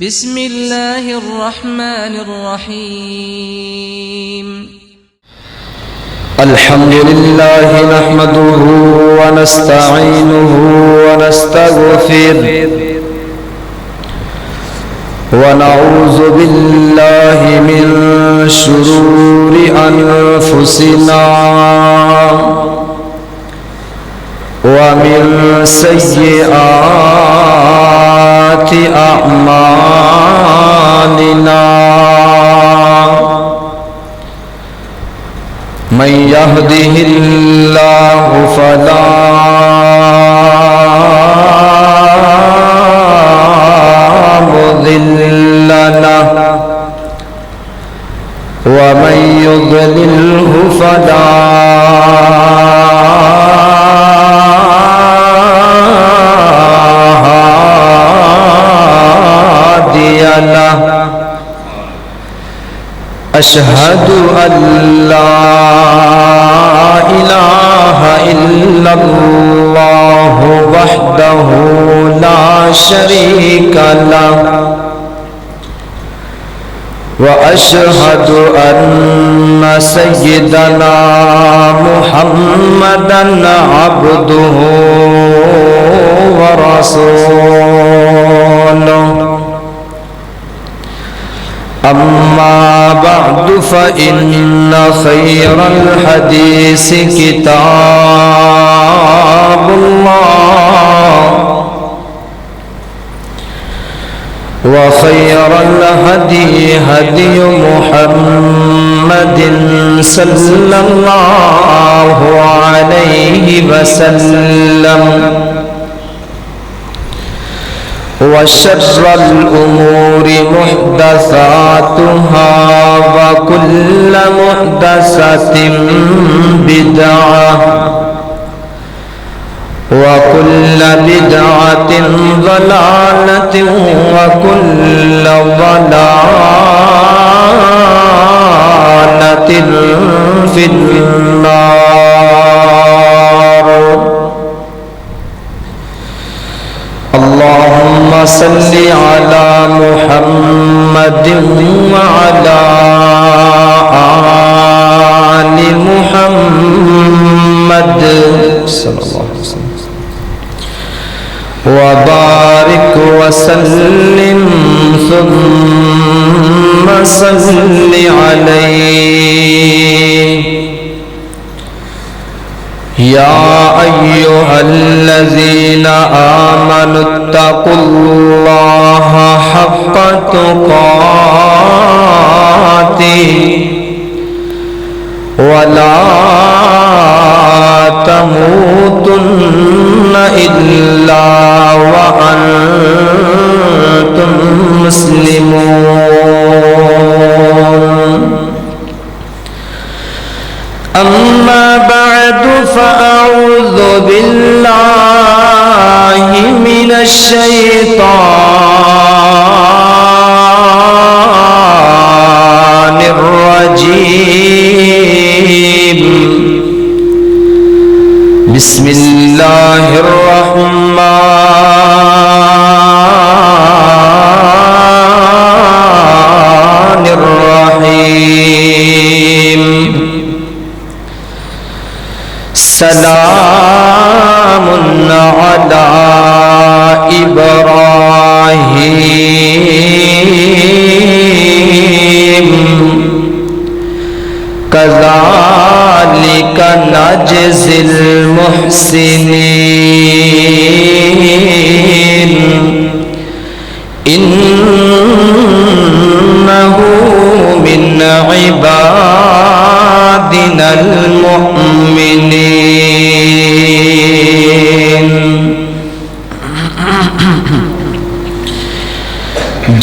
بسم الله الرحمن الرحيم الحمد لله نحمده ونستعينه ونستغفره ونعوذ بالله من شرور أنفسنا ومن سيئات أعمالنا من يهده الله فلا مضل له ومن يضلله فلا هادي له أشهد أن لا إله إلا الله وحده لا شريك له وأشهد أن سيدنا محمدا عبده ورسوله أما بعد فإن خير الحديث كتاب الله وخير الهدي هدي محمد صلى الله عليه وسلم وشر الأمور محدثاتها وكل محدثة بدعة وكل بدعة ضلالة وكل ضلالة في النار. اللهم صل على محمد وعلى آل محمد صلى الله عليه وسلم وبارك وسلم ثم صل عليه. يا أيها الذين آمنوا اتقوا الله حق تقاته ولا تموتن إلا وأنتم مسلمون. أما بعد فأعوذ بالله من الشيطان الرجيم. بسم الله الرحمن الرحيم. سلام على إبراهيم كذلك نجزي المحسنين إنه من عبادنا المؤمنين.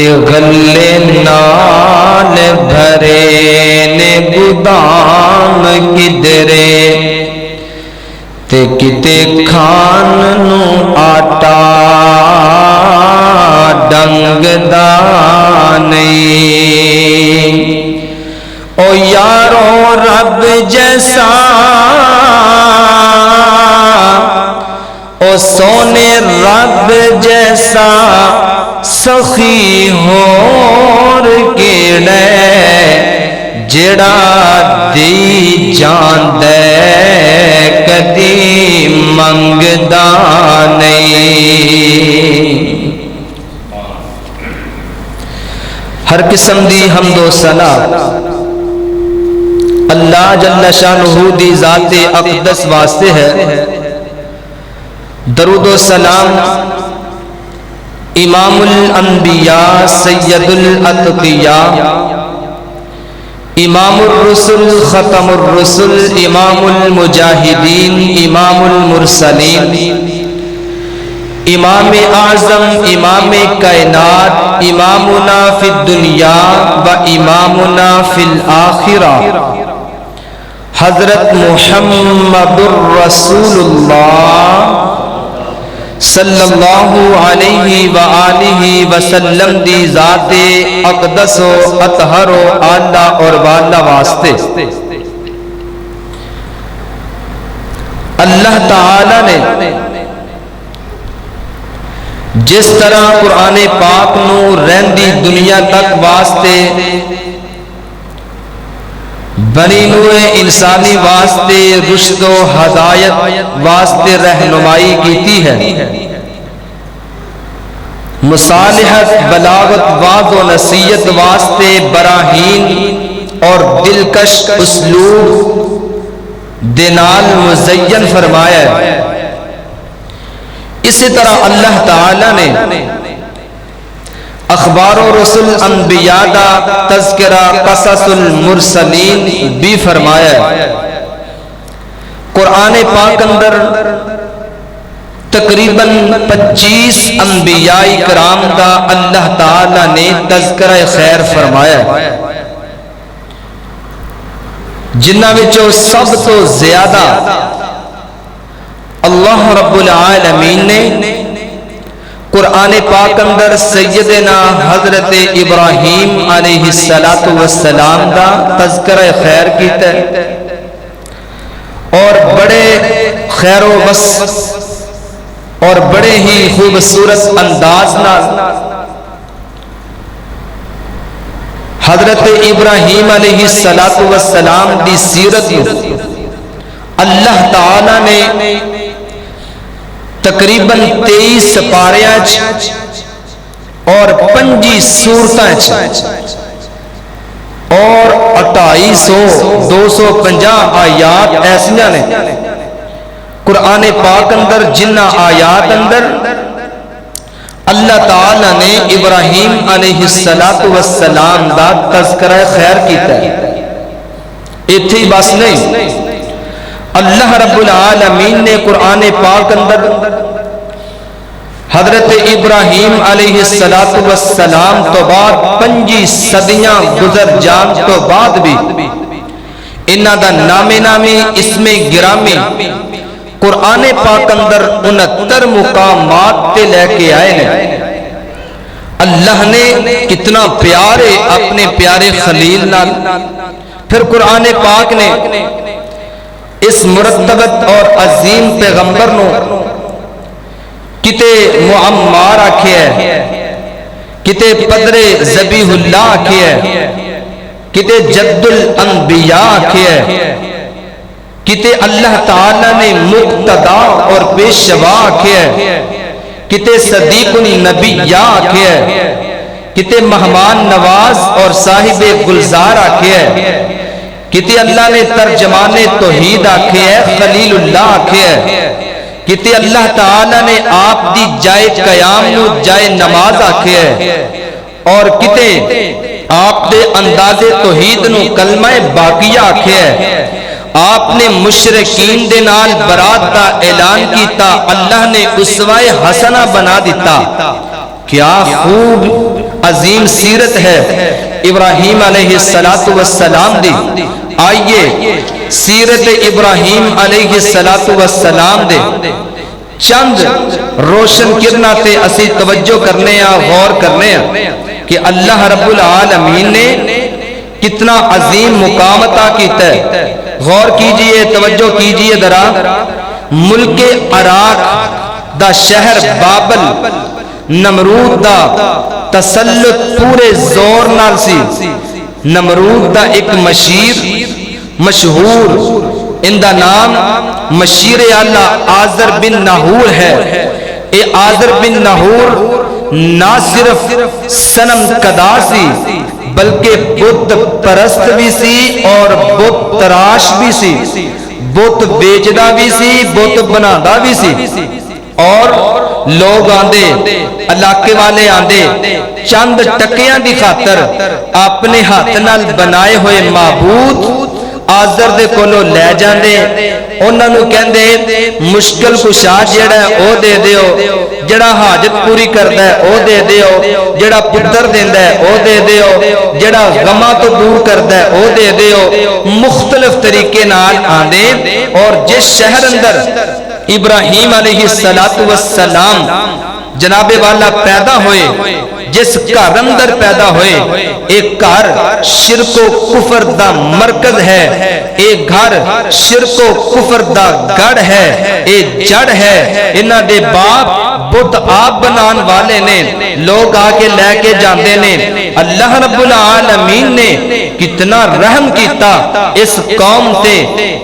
تے غلے نال بھرے نے گودام کدرے تے کتے کھان نو آٹا ڈنگ دا نہیں او یارو رب جیسا او سونے رب جیسا سخی ہور کیڑے جڑا دی جان دے کدی منگدا نہیں۔ ہر قسم دی حمد و ثنا اللہ جل شانہ دی ذات اقدس واسطے ہے۔ درود و سلام امام الانبیاء سید الاتقیاء امام الرسل ختم الرسل امام المجاہدین امام المرسلین امام اعظم امام کائنات امامنا فی الدنیا و امامنا فی الآخرہ حضرت محمد الرسول اللہ صلی اللہ علیہ وآلہ وسلم دی ذات اقدس و اطہر و اعلیٰ اور والا واسطے اللہ تعالی نے جس طرح قرآن پاک نو رہندی دنیا تک واسطے بنی نوع انسانی واسطے رشد و ہدایت واسطے رہنمائی کیتی ہے، مصالحت بلاغت وعظ و نصیحت واسطے براہین اور دلکش اسلوب دنال مزین فرمایا ہے۔ اسی طرح اللہ تعالی نے اخبار و رسل انبیاء دا تذکرہ قصص المرسلین بھی فرمایا ہے۔ قرآن پاک اندر تقریباً 25 انبیاء کرام دا اللہ تعالی نے تذکرہ خیر فرمایا ہے، جنہ وچوں سب تو زیادہ اللہ رب العالمین نے قرآن پاک اندر سیدنا حضرت ابراہیم علیہ السلام دا تذکرہ خیر کیتا ہے، اور بڑے خیر و بس اور بڑے ہی خوبصورت انداز نال حضرت ابراہیم علیہ السلام دی سیرت اللہ تعالی نے تقریباً 23 سپاریاں اور 25 سورتاں اور 250 آیات ایسیاں نے قرآن پاک اندر، جنہ آیات اندر اللہ تعالی نے ابراہیم علیہ السلام دا تذکرہ خیر کیتا ہے۔ ایتھے ہی بس نہیں، اللہ رب العالمین نے قرآن پاک اندر حضرت ابراہیم علیہ السلام تو بعد 25 صدیاں گزر جان تو بعد بھی انہاں دا نامی اسم گرامی قرآن پاک اندر 69 مقامات تے لے کے آئے ہیں۔ اللہ نے کتنا پیارے اپنے پیارے خلیل نال، پھر قرآن پاک نے اس مرتبت اور عظیم پیغمبر نو کتے معمار آکھے ہے، کتے پدر ذبیح اللہ آکھے ہے، کتے جد الانبیاء آکھے ہے، کتے اللہ تعالی نے مقتدا اور پیشوا آکھے ہے، کتے صدیق النبی آکھے ہے، کتے مہمان نواز اور صاحب گلزار آکھے ہے، کتے اللہ نے ترجمان توحید آکھے ہے، خلیل اللہ آکھے ہے، کتے اللہ تعالی نے آپ دی جائے قیام نو جائے نماز آکھے ہے، اور کتے آپ دے انداز توحید نو کلمہ باقیہ آکھے ہے۔ آپ نے مشرکین دے نال برات دا اعلان کیتا، اللہ نے اسوہ حسنہ بنا دیتا۔ کیا خوب عظیم سیرت ہے ابراہیم علیہ السلام دی. آئیے سیرت ابراہیم علیہ السلام دے چند روشن کرنا تے اسی توجہ کرنے ہیں، غور کرنے ہیں کہ اللہ رب العالمین نے کتنا عظیم مقام عطا کیتا ہے. غور کیجئے، توجہ کیجئے ذرا. ملک عراق دا شہر بابل نمرود دا تسلط پورے زور نال سی. نمرود دا ایک مشہور ان دا نام مشیر اللہ آذر بن ناہور ہے. اے آذر بن ناہور نہ صرف صنم کدا سی بلکہ بت پرست بھی سی اور بت تراش بھی سی، بت بیچدا بھی سی، بت بنادا بھی سی. اور لوگ آندے، علاقے والے آندے چند ٹکیاں دی خاطر اپنے ہاتھ نال بنائے ہوئے معبود آذر دے کولوں لے جاندے. انہاں نوں کہندے مشکل کشا جڑا ہے او دے دیو، جڑا حاجت پوری کردا ہے او دے دیو، جڑا پتر دیندا ہے او دے دیو، جڑا غماں تو دور کردا ہے او دے دیو. مختلف طریقے نال آندے. اور جس شہر اندر ابراہیم علیہ السلام جناب والا پیدا ہوئے، جس گھر اندر پیدا ہوئے، ایک گھر شرک و کفر دا مرکز ہے، ایک گھر شرک و کفر دا گڑھ ہے، ایک جڑ ہے. انہاں دے باپ بت آپ بنان والے نے، لوگ آ کے لے کے جاندے نے. اللہ رب العالمین نے کتنا رحم کیتا اس قوم تے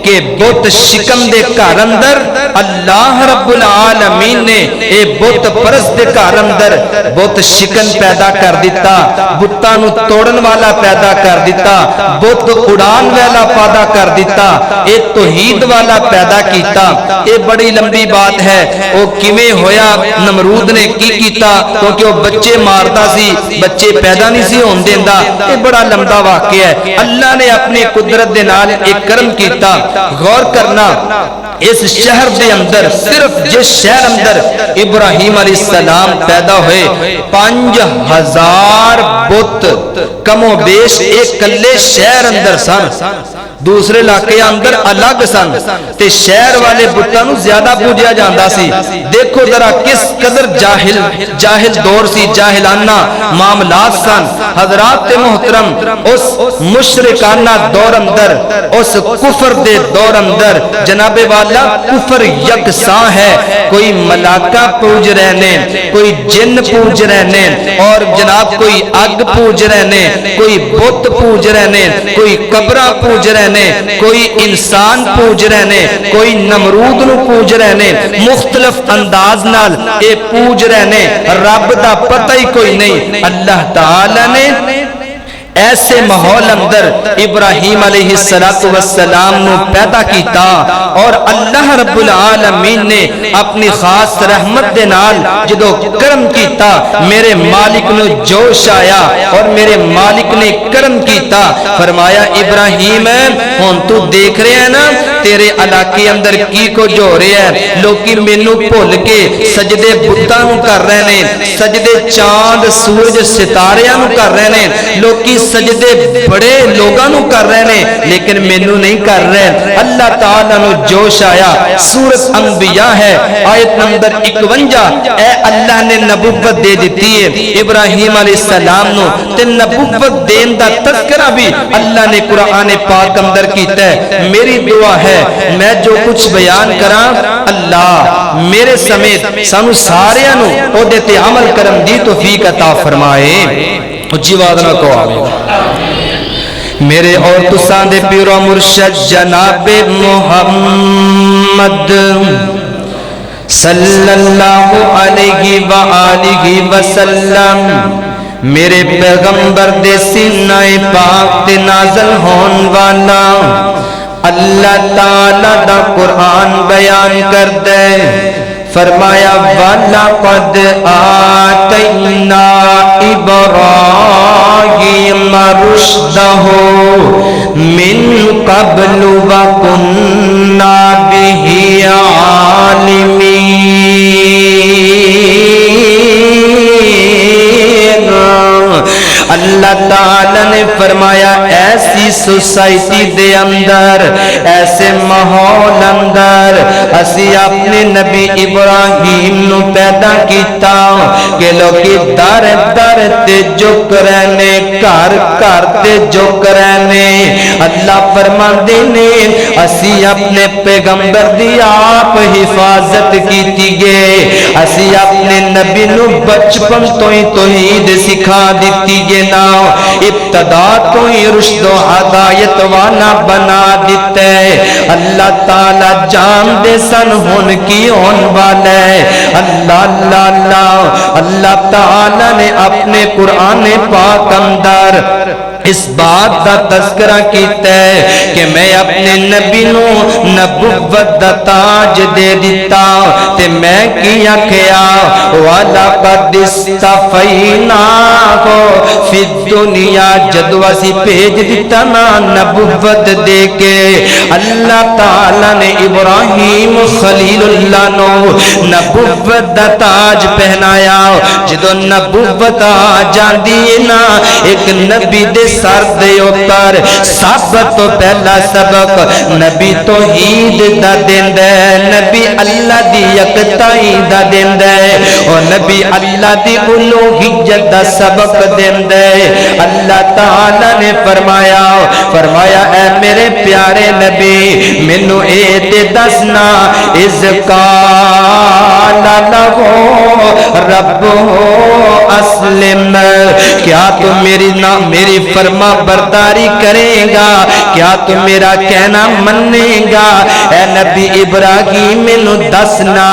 کہ بت شکم دے گھر اندر اللہ رب العالمین نے اے بت پرست دے گھر اندر بت شکن پیدا کر دیتا، بتاں نوں توڑن والا پیدا کر دیتا، بت اڑان والا پیدا کر دیتا، اے توحید والا پیدا کیتا. اے بڑی لمبی بات ہے. او کیویں ہویا؟ نمرود نے کی کیتا؟ کیونکہ وہ بچے مارتا سی، بچے پیدا نہیں سی ہون دیندا. اے بڑا لمبا واقعہ ہے. اللہ نے اپنی قدرت دے نال ایک کرم کیتا. غور کرنا، اس شہر دے اندر، صرف جس شہر اندر ابراہیم علیہ السلام پیدا ہوئے، 5000 بت کم و بیش ایک کلے شہر اندر سن. دوسرے علاقے اندر الگ سن تے شہر والے بتاں نوں زیادہ پوجیا جاندا سی. دیکھو ذرا کس قدر جاہل دور سی، جاہلانہ معاملات سن. حضرات محترم، اس مشرکانہ دور اندر، اس کفر دے دور اندر جناب والا کفر یکساں ہے. کوئی ملائکہ پوج رہے نے، کوئی جن پوج رہے نے، اور جناب کوئی اگ پوج رہے نے، کوئی بت پوج رہے نے، کوئی قبرہ پوج رہے نے، کوئی انسان پوج رہے نے، کوئی نمرود نو پوج رہے نے. مختلف انداز نال اے پوج رہے نے. رب دا پتہ ہی کوئی نہیں. اللہ تعالی نے ایسے ماحول اندر ابراہیم علیہ السلام نو پیدا کیتا اور اللہ رب العالمین نے اپنی خاص رحمت دے نال جدو کرم کیتا، میرے مالک نو جوش آیا اور میرے مالک نے کرم کیتا. فرمایا ابراہیم ہن تو دیکھ رہے ہیں نا تیرے علاقے اندر کی کچھ ہو رہا ہے. لوکی مینوں بھول کے سجدے بتاں نو کر رہے نے، سجدے چاند سورج ستاریاں نو کر رہے نے، لوکی سجدے بڑے لوگاں نو کر رہے نے لیکن مینوں نہیں کر رہے. اللہ تعالیٰ نو جوش آیا. سورۃ انبیاء ہے آیت نمبر 51. اے اللہ نے نبوت دے دیتی ہے ابراہیم علیہ السلام نو تے نبوت دین دا تذکرہ بھی اللہ نے قرآن پاک اندر کیتا ہے. میری دعا ہے میں جو کچھ بیان کراں اللہ میرے سمیت سانو ساریاں نو او دے تے عمل کرن دی توفیق عطا فرمائے. اچھی آواز نہ کو آمین. میرے اور تساں دے پیر و مرشد جناب محمد صلی اللہ علیہ وآلہ وسلم میرے پیغمبر دے سینہ پاک تے نازل ہون والا اللہ تعالی دا قرآن بیان کر دے. فرمایا وَلَقَدْ آتَيْنَا إِبْرَاهِيمَ رُشْدَهُ مِنْ قَبْلُ وَكُنَّا بِهِ عَالِمِينَ. اللہ تعالی نے فرمایا ایسی سوسائٹی دے اندر ایسے ماحول اندر اسی اپنے نبی ابراہیم نو پیدا کیتا کہ لوکی در در تے جھک رہنے گھر گھر تے جھک رہنے اللہ فرماندے نے اسی اپنے پیغمبر دی آپ حفاظت کیتی گے اسی اپنے نبی نو بچپن تو ہی توحید سکھا دیتی گے نا ابتدا تو ہی رشد و ہدایت والا بنا دیتے اللہ تعالی جان دے سن ہن کی ہون والا ہے اللہ اللہ اللہ اللہ تعالی نے اپنے قرآن پاک اندر اس بات دا تذکرہ کیتا ہے کہ میں اپنے نبی نو نبوت دا تاج دے دیتا تے میں کیا کیا وَلَقَدْ اسْتَفَيْنَاهُ فِي الدُّنْيَا جدو اسی بھیج دیتا نا نبوت دے کے اللہ تعالی نے ابراہیم خلیل اللہ نو نبوت دا تاج پہنایا جدو نبوت آ جاندی نا ایک نبی دے سر دے اوپر سب تو پہلا سبق نبی توحید دا دیندہ ہے نبی اللہ دی یکتائی دا دیندہ ہے اور نبی اللہ دی الوہیت دا سبق دیندہ ہے اللہ تعالی نے فرمایا اے میرے پیارے نبی منو اے تے دسنا از قالا لہو ربو اسلم کیا تو میری فرما برداری کرے گا کیا تو میرا کہنا منے گا اے نبی ابراہیم مینو دسنا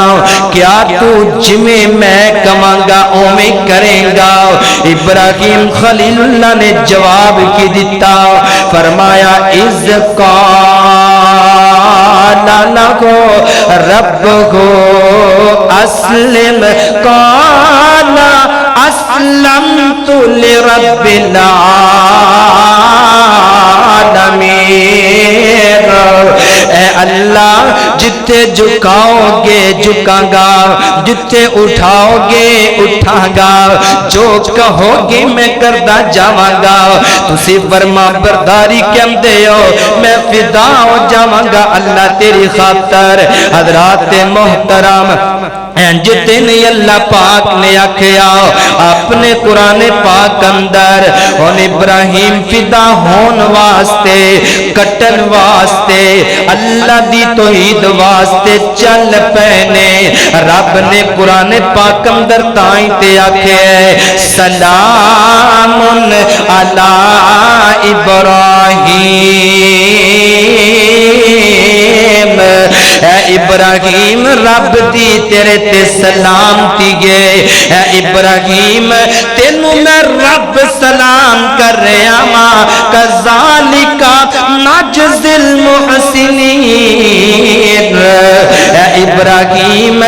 کیا تو جویں میں کہاں گا اوویں کرے گا ابراہیم خلیل اللہ نے جواب کی دیتا فرمایا اذ قال لہو ربہ اسلم قال اسلمت لرب العالمین اے اللہ جتے جھکاؤ گے جھکاں گا جتے اٹھاؤ گے اٹھاں گا جو کہو گے میں کردہ جاواں گا تسی فرما برداری کیم دے ہو میں فدا ہو جاواں گا اللہ تیری خاطر حضرات محترم جتے نہیں اللہ پاک نے آکھیا اپنے قرآن پاک اندر اور ابراہیم فدا ہون واسطے کٹن واسطے اللہ دی توحید واسطے چل پہنے رب نے قرآن پاک اندر تائیں تے آکھے سلام علی ابراہیم اے ابراہیم رب دی تیرے تے سلام تیگے اے ابراہیم تینوں میں رب سلام کر رہا ماں کذالکا نجزی المحسنین اے ابراہیم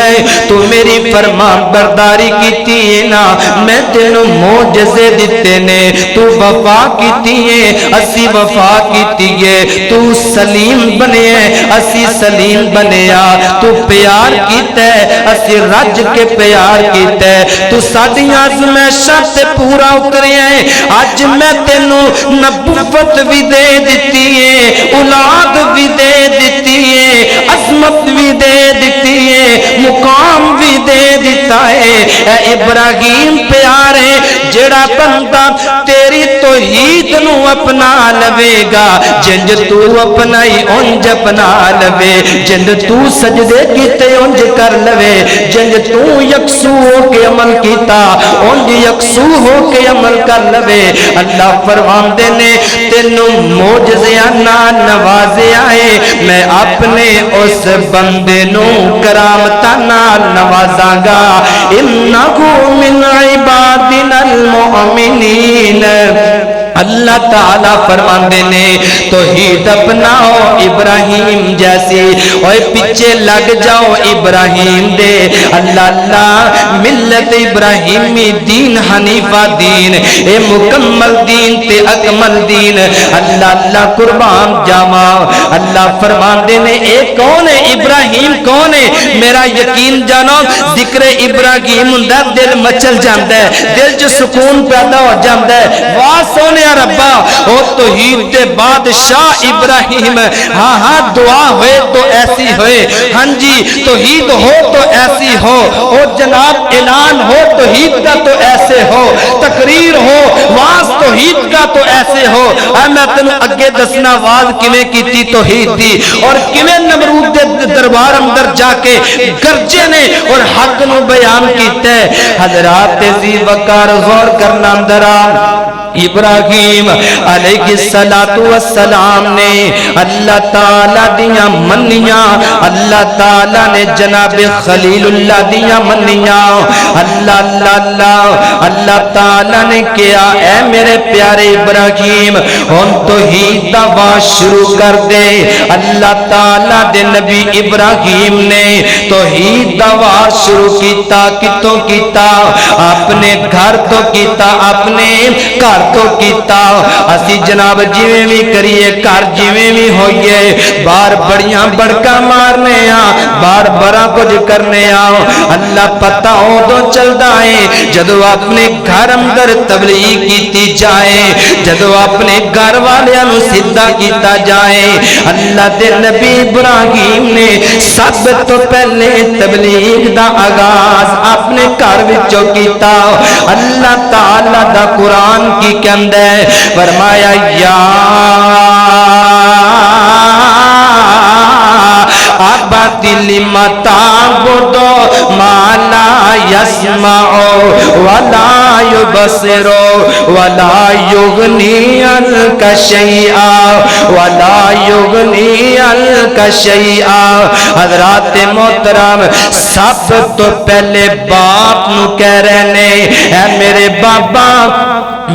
تو میری فرمان برداری کیتی ہے نا میں تینوں معجزے دیتے نے تو وفا کیتی ہے اسی وفا کیتی ہے تو سلیم بنے اسی سلیم بنیا تو پیار کیتا ہے اسی رج کے پیار کیتا ہے تو ساڈی آزمائشاں تے پورا اتریا ہے اج میں تینوں نبوت بھی دے دیتی ہے اولاد بھی دے دیتی ہے عظمت بھی دے دیتی ہے مقام بھی دے دیتا ہے اے ابراہیم پیارے جڑا بندہ تیری توحید نو اپنا لوے گا جنج تو اپنائی انج اپنا لوے جنج تو سجدے کیتے انج کر لوے جنج تو یکسو ہو کے عمل کیتا انج یکسو ہو کے عمل کر لوے اللہ فرماندے نے تینوں معجزیاں نال نوازے آئے میں اپنے اس بندے نو کرامتاں نال نوازاں گا انہو من عبادنا المؤمنین اللہ تعالیٰ فرماندے نے توحید اپناؤ ابراہیم جیسی، اوے پیچھے لگ جاؤ ابراہیم دے، اللہ اللہ ملت ابراہیمی دین حنیفہ دین، اے مکمل دین تے اکمل دین، اللہ اللہ قربان جاوا۔ اللہ فرماندے نے اے کون ہے ابراہیم کون ہے؟ میرا یقین جانو ذکر ابراہیم ہوندا دل مچل جاندا ہے، دل جو سکون پیدا ہو جاندا ہے۔ واہ سونے ربا او توحید دے بادشاہ ابراہیم، ہاں ہاں دعا ہوئے تو ایسی ہوئے، ہاں جی توحید ہو تو ایسی ہو، او جناب اعلان ہو توحید کا تو ایسے ہو، تقریر ہو واز توحید کا تو ایسے ہو۔ اے میں تینوں اگے دسنا واز کیویں کیتی توحید دی، اور کیویں نمرود دے دربار اندر جا کے گرجے نے اور حق نو بیان کیتا ہے۔ حضرات ذی وقار غور کرنا اندر ابراہیم علیہ السلام نے اللہ تعالیٰ دیاں منیاں، اللہ تعالیٰ نے جناب خلیل اللہ دیاں منیاں، اللہ اللہ اللہ اللہ تعالیٰ نے کیا اے میرے پیارے ابراہیم ہن توحید دا آواز شروع کر دے۔ اللہ تعالیٰ دے نبی ابراہیم نے توحید دا آواز شروع کیتا، کتوں کیتا؟ اپنے گھر تو کیتا، اپنے گھر تو کیتا۔ اسی جناب جویں بھی کریے گھر جویں بھی ہوئیے بار بڑیاں بڑکا مارنے بار بڑا کچھ کرنے اللہ پتہ ہو تو چلتا ہے جدو اپنے گھر اندر تبلیغ کیتی جائے، جدو اپنے گھر والیاں نو سیدھا کیتا جائے۔ اللہ دے نبی ابراہیم نے سب تو پہلے تبلیغ دا آغاز اپنے گھر وچوں کیتا۔ اللہ تعالی دا قرآن کی کہندا ہے فرمایا یا ابت لما تعبد ما لا يسمع ولا يبصر ولا يغني عنك شيئا ولا يغني عنك شيئا۔ حضرات محترم سب تو پہلے باپ نو کہہ رہے نے اے میرے بابا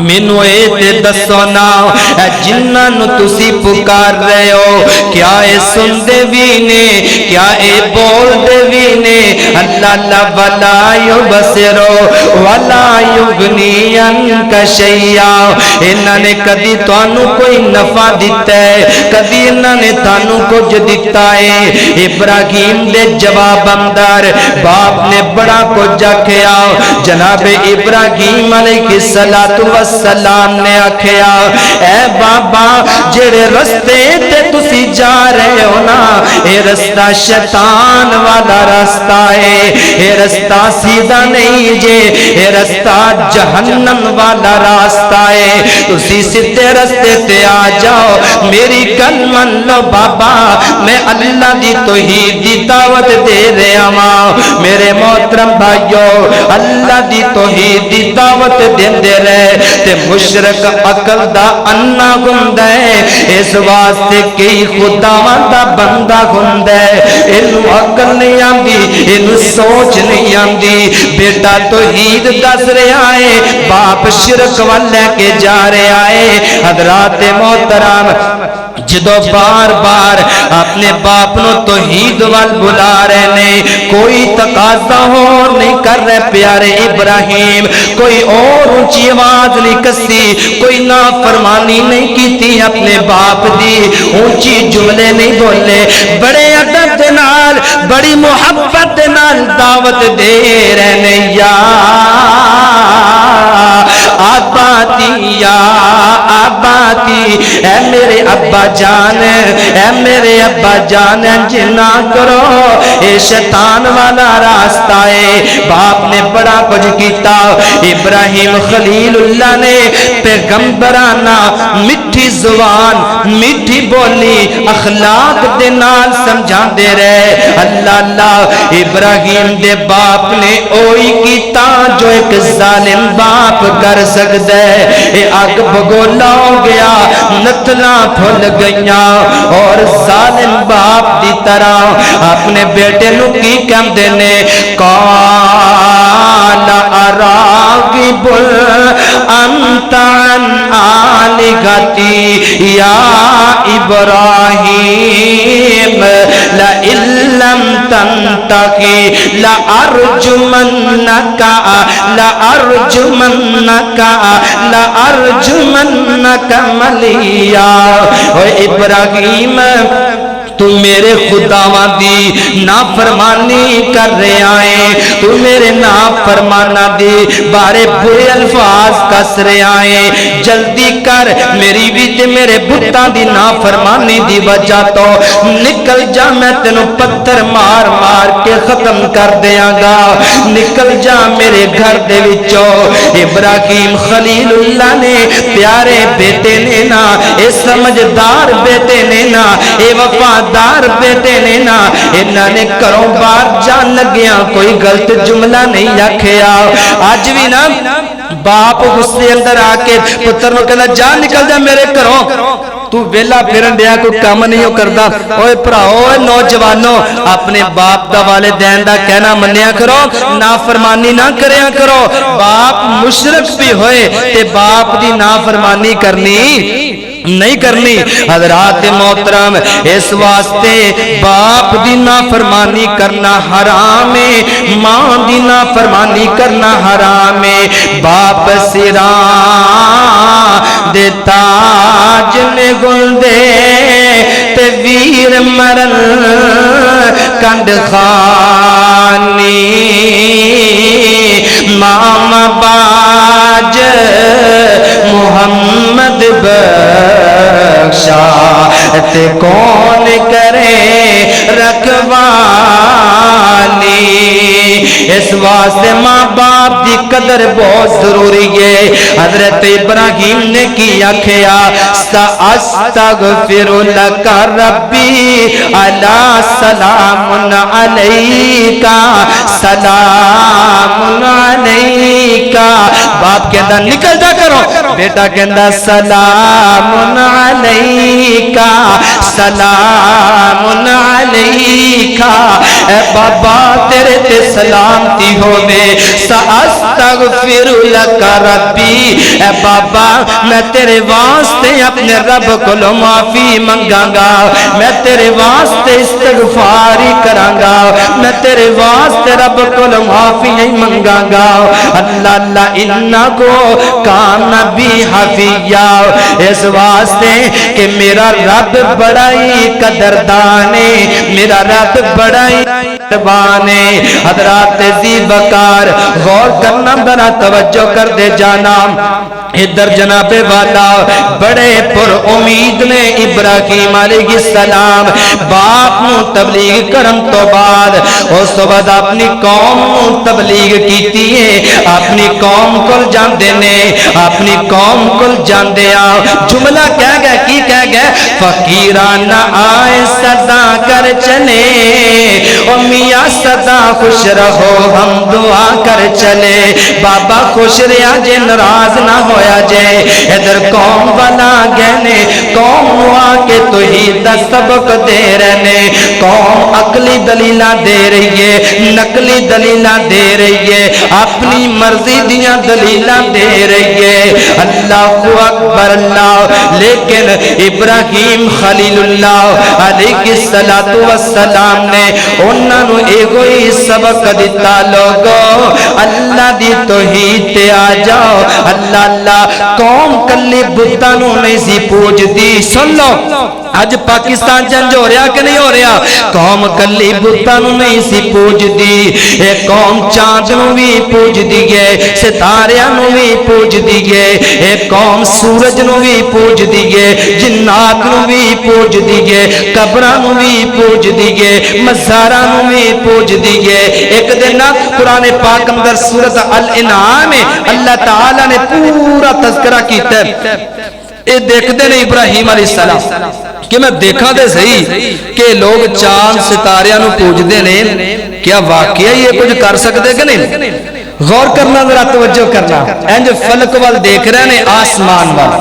مینو اے تے دسو نا اے جنہاں نو تسی پکار رہے ہو کیا اے سن دے وی نے، کیا اے بول دے وی نے؟ اللہ اللہ ولا یبصرو ولا یغنی عنک شیئا، انہاں نے کدی تانوں کوئی نفع دیتا ہے کدی انہاں نے تانوں کچھ دیتا ہے؟ ابراہیم دے جواب اندر باپ نے بڑا کچھ آکھیا۔ جناب ابراہیم علیہ السلام نے آکھیا اے بابا جڑے رستے تے تسی جا رہے ہو نا اے رستہ شیطان والا رستہ ہے، اے رستہ سیدھا نہیں جے، اے رستہ جہنم والا راستہ ہے۔ تسی سیدھے رستے تے آ جاؤ، میری گل من لو بابا، میں اللہ دی توحید دی دعوت دے رہا ہاں۔ میرے محترم بھائیو اللہ دی توحید دی دعوت دیندے رہے تے مشرک عقل دا انا گندا ہے، اس واسطے کئی خداواں دا بندہ گندا ہے، اینو عقل نہیں آندی، اینو سوچ نہیں آندی۔ بیٹا توحید دس رہا ہے، باپ شرک وال لے کے جا رہا ہے۔ حضرات محترم جدو بار بار اپنے باپ نو توحید وال بلا رہے نے، کوئی تقاضا اور نہیں کر رہے پیارے ابراہیم، کوئی اور اونچی آواز نہیں کسی، کوئی نافرمانی نہیں کیتی اپنے باپ دی، اونچی جملے نہیں بولے، بڑے ادب دے نال بڑی محبت دے نال دعوت دے رہنے یا آباتی یا آباتی، اے میرے ابا جان، اے میرے ابا جان جنا کرو اے شیطان والا راستہ ہے۔ باپ نے بڑا کچھ کیتا، ابراہیم خلیل اللہ نے پیغمبرانہ مٹھی زبان میٹھی بولی اخلاق دے نال سمجھا دے رہے۔ اللہ اللہ ابراہیم دے باپ نے اوہی کیتا جو ایک ظالم باپ کر سکتا ہے۔ اے اگ بگولا ہو گیا، نتلا پھل گئیاں، اور ظالم باپ دی طرح اپنے بیٹے نو کی کہندے نے قال اراغب انت عن آلہتی یا ابراہیم لئن لم تنتہی لأرجمنک ملیا۔ اے ابراہیم تو میرے خداواں دی نافرمانی کر رہے آئے، تو میرے نافرمانہ دی بارے برے الفاظ کس رہے آئے، جلدی کر میری بھی تے میرے بتاں دی نافرمانی دی وجہ تو نکل جا، میں تینوں پتھر مار مار کے ختم کر دیاں گا، نکل جا میرے گھر دے وچوں۔ ابراہیم خلیل اللہ نے پیارے بیٹے نے نا، اے سمجھدار بیٹے نے نا، اے وفادار بیٹے نے نا، انہاں نے کروں بار جان لگیاں کوئی غلط جملہ نہیں آکھیا۔ آج بھی نا باپ غصے اندر آ کے پتر نو کہنا جا نکل جا میرے گھروں، تو ویلا پھرن دیا کوئی کام نہیں ہو کردا۔ اوے بھراؤ اے نوجوانوں اپنے باپ دا والدین دا کہنا منیا کرو، نافرمانی نہ کریا کرو۔ باپ مشرک بھی ہوئے تے باپ دی نافرمانی کرنی نہیں کرنی۔ حضرات محترم اس واسطے باپ دی نافرمانی کرنا حرام ہے، ماں دی نافرمانی کرنا حرام ہے۔ باپ سراں دے تاج میں گل دے تے ویر مرن کنڈ خانی، ماما باج محمد بخشا تے کون کرے رکھوانی۔ اس واسطے ماں باپ دی قدر بہت ضروری ہے۔ حضرت ابراہیم نے کی آکھیا سأستغفر لک ربی علی سلام علیکا سلام علیکا۔ باپ کہندا نکل جا کرو، بیٹا کہندا سلام علیکا سلام علیکا۔ اے بابا تیرے تے سلامتی ہووے، سأستغفر لک ربی، اے بابا میں تیرے واسطے اپنے رب کو معافی منگاں گا، میں تیرے واسطے استغفاری کراں گا، میں تیرے واسطے رب کو معافی نہیں منگاں گا۔ اللہ اللہ انہا کو کام بھی حفیہ، اس واسطے کہ میرا رب بڑا ہی قدردانے، میرا رب بڑا ہی قدردانے۔ حضرات ذی وقار غور کرنا بنا توجہ کر دے جانا، ادھر جناب والا بڑے پر امید نے ابراہیم علیہ السلام باپ نو تبلیغ کرن تو بعد اس تو بعد اپنی قوم نو تبلیغ کیتی ہے، اپنی قوم کل جاندے نے، اپنی قوم کل جاندے آؤ جملہ کہہ گئے کی کہہ گئے فقیران آئے صدا کر چلے، او میاں صدا خوش رہو ہم دعا کر چلے، بابا خوش رہا جے ناراض نہ ہویا جے۔ ادھر قوم والا گہنے قوم ہوا کے توحید دا سبق دے رہنے، قوم عقلی دلیلہ دے رہی ہے، نقلی دلیلہ دے رہی ہے، اپنی مرضی دیاں دلیلہ دے رہی ہے، اللہ اکبر اللہ۔ لیکن ابراہیم خلیل اللہ علیہ السلام نے انہاں نو ایگو ہی سبق دیتا، لوگو اللہ دی توحید تے آ جاؤ۔ اللہ اللہ قوم کلی بتاں نو نہیں سی پوج دی، سن لو آج پاکستان چنج ہو رہا کہ نہیں ہو رہا، قوم کلی بتاں نو نہیں سی پوج دی، اے قوم چاند نو بھی پوج دی گئے، ستاریاں نو بھی پوج دی گئے، اے قوم سورج نو بھی پوج دی گئے، جنات نو بھی پوج دی گئے، قبراں نو بھی پوج دی گئے، مزاراں نو بھی پوج دی گئے۔ ایک دن قرآن پاک اندر سورۃ الانعام میں اللہ تعالی نے پورا تذکرہ کیتا ہے۔ اے دیکھتے ہیں ابراہیم علیہ السلام کہ میں دیکھا دے صحیح کہ لوگ چاند ستاریاں نو پوج دے نے، کیا واقعہ یہ کچھ کر سکتے کہ نہیں؟ غور کرنا ذرا توجہ کرنا، انج فلک وال دیکھ رہے نے آسمان وال،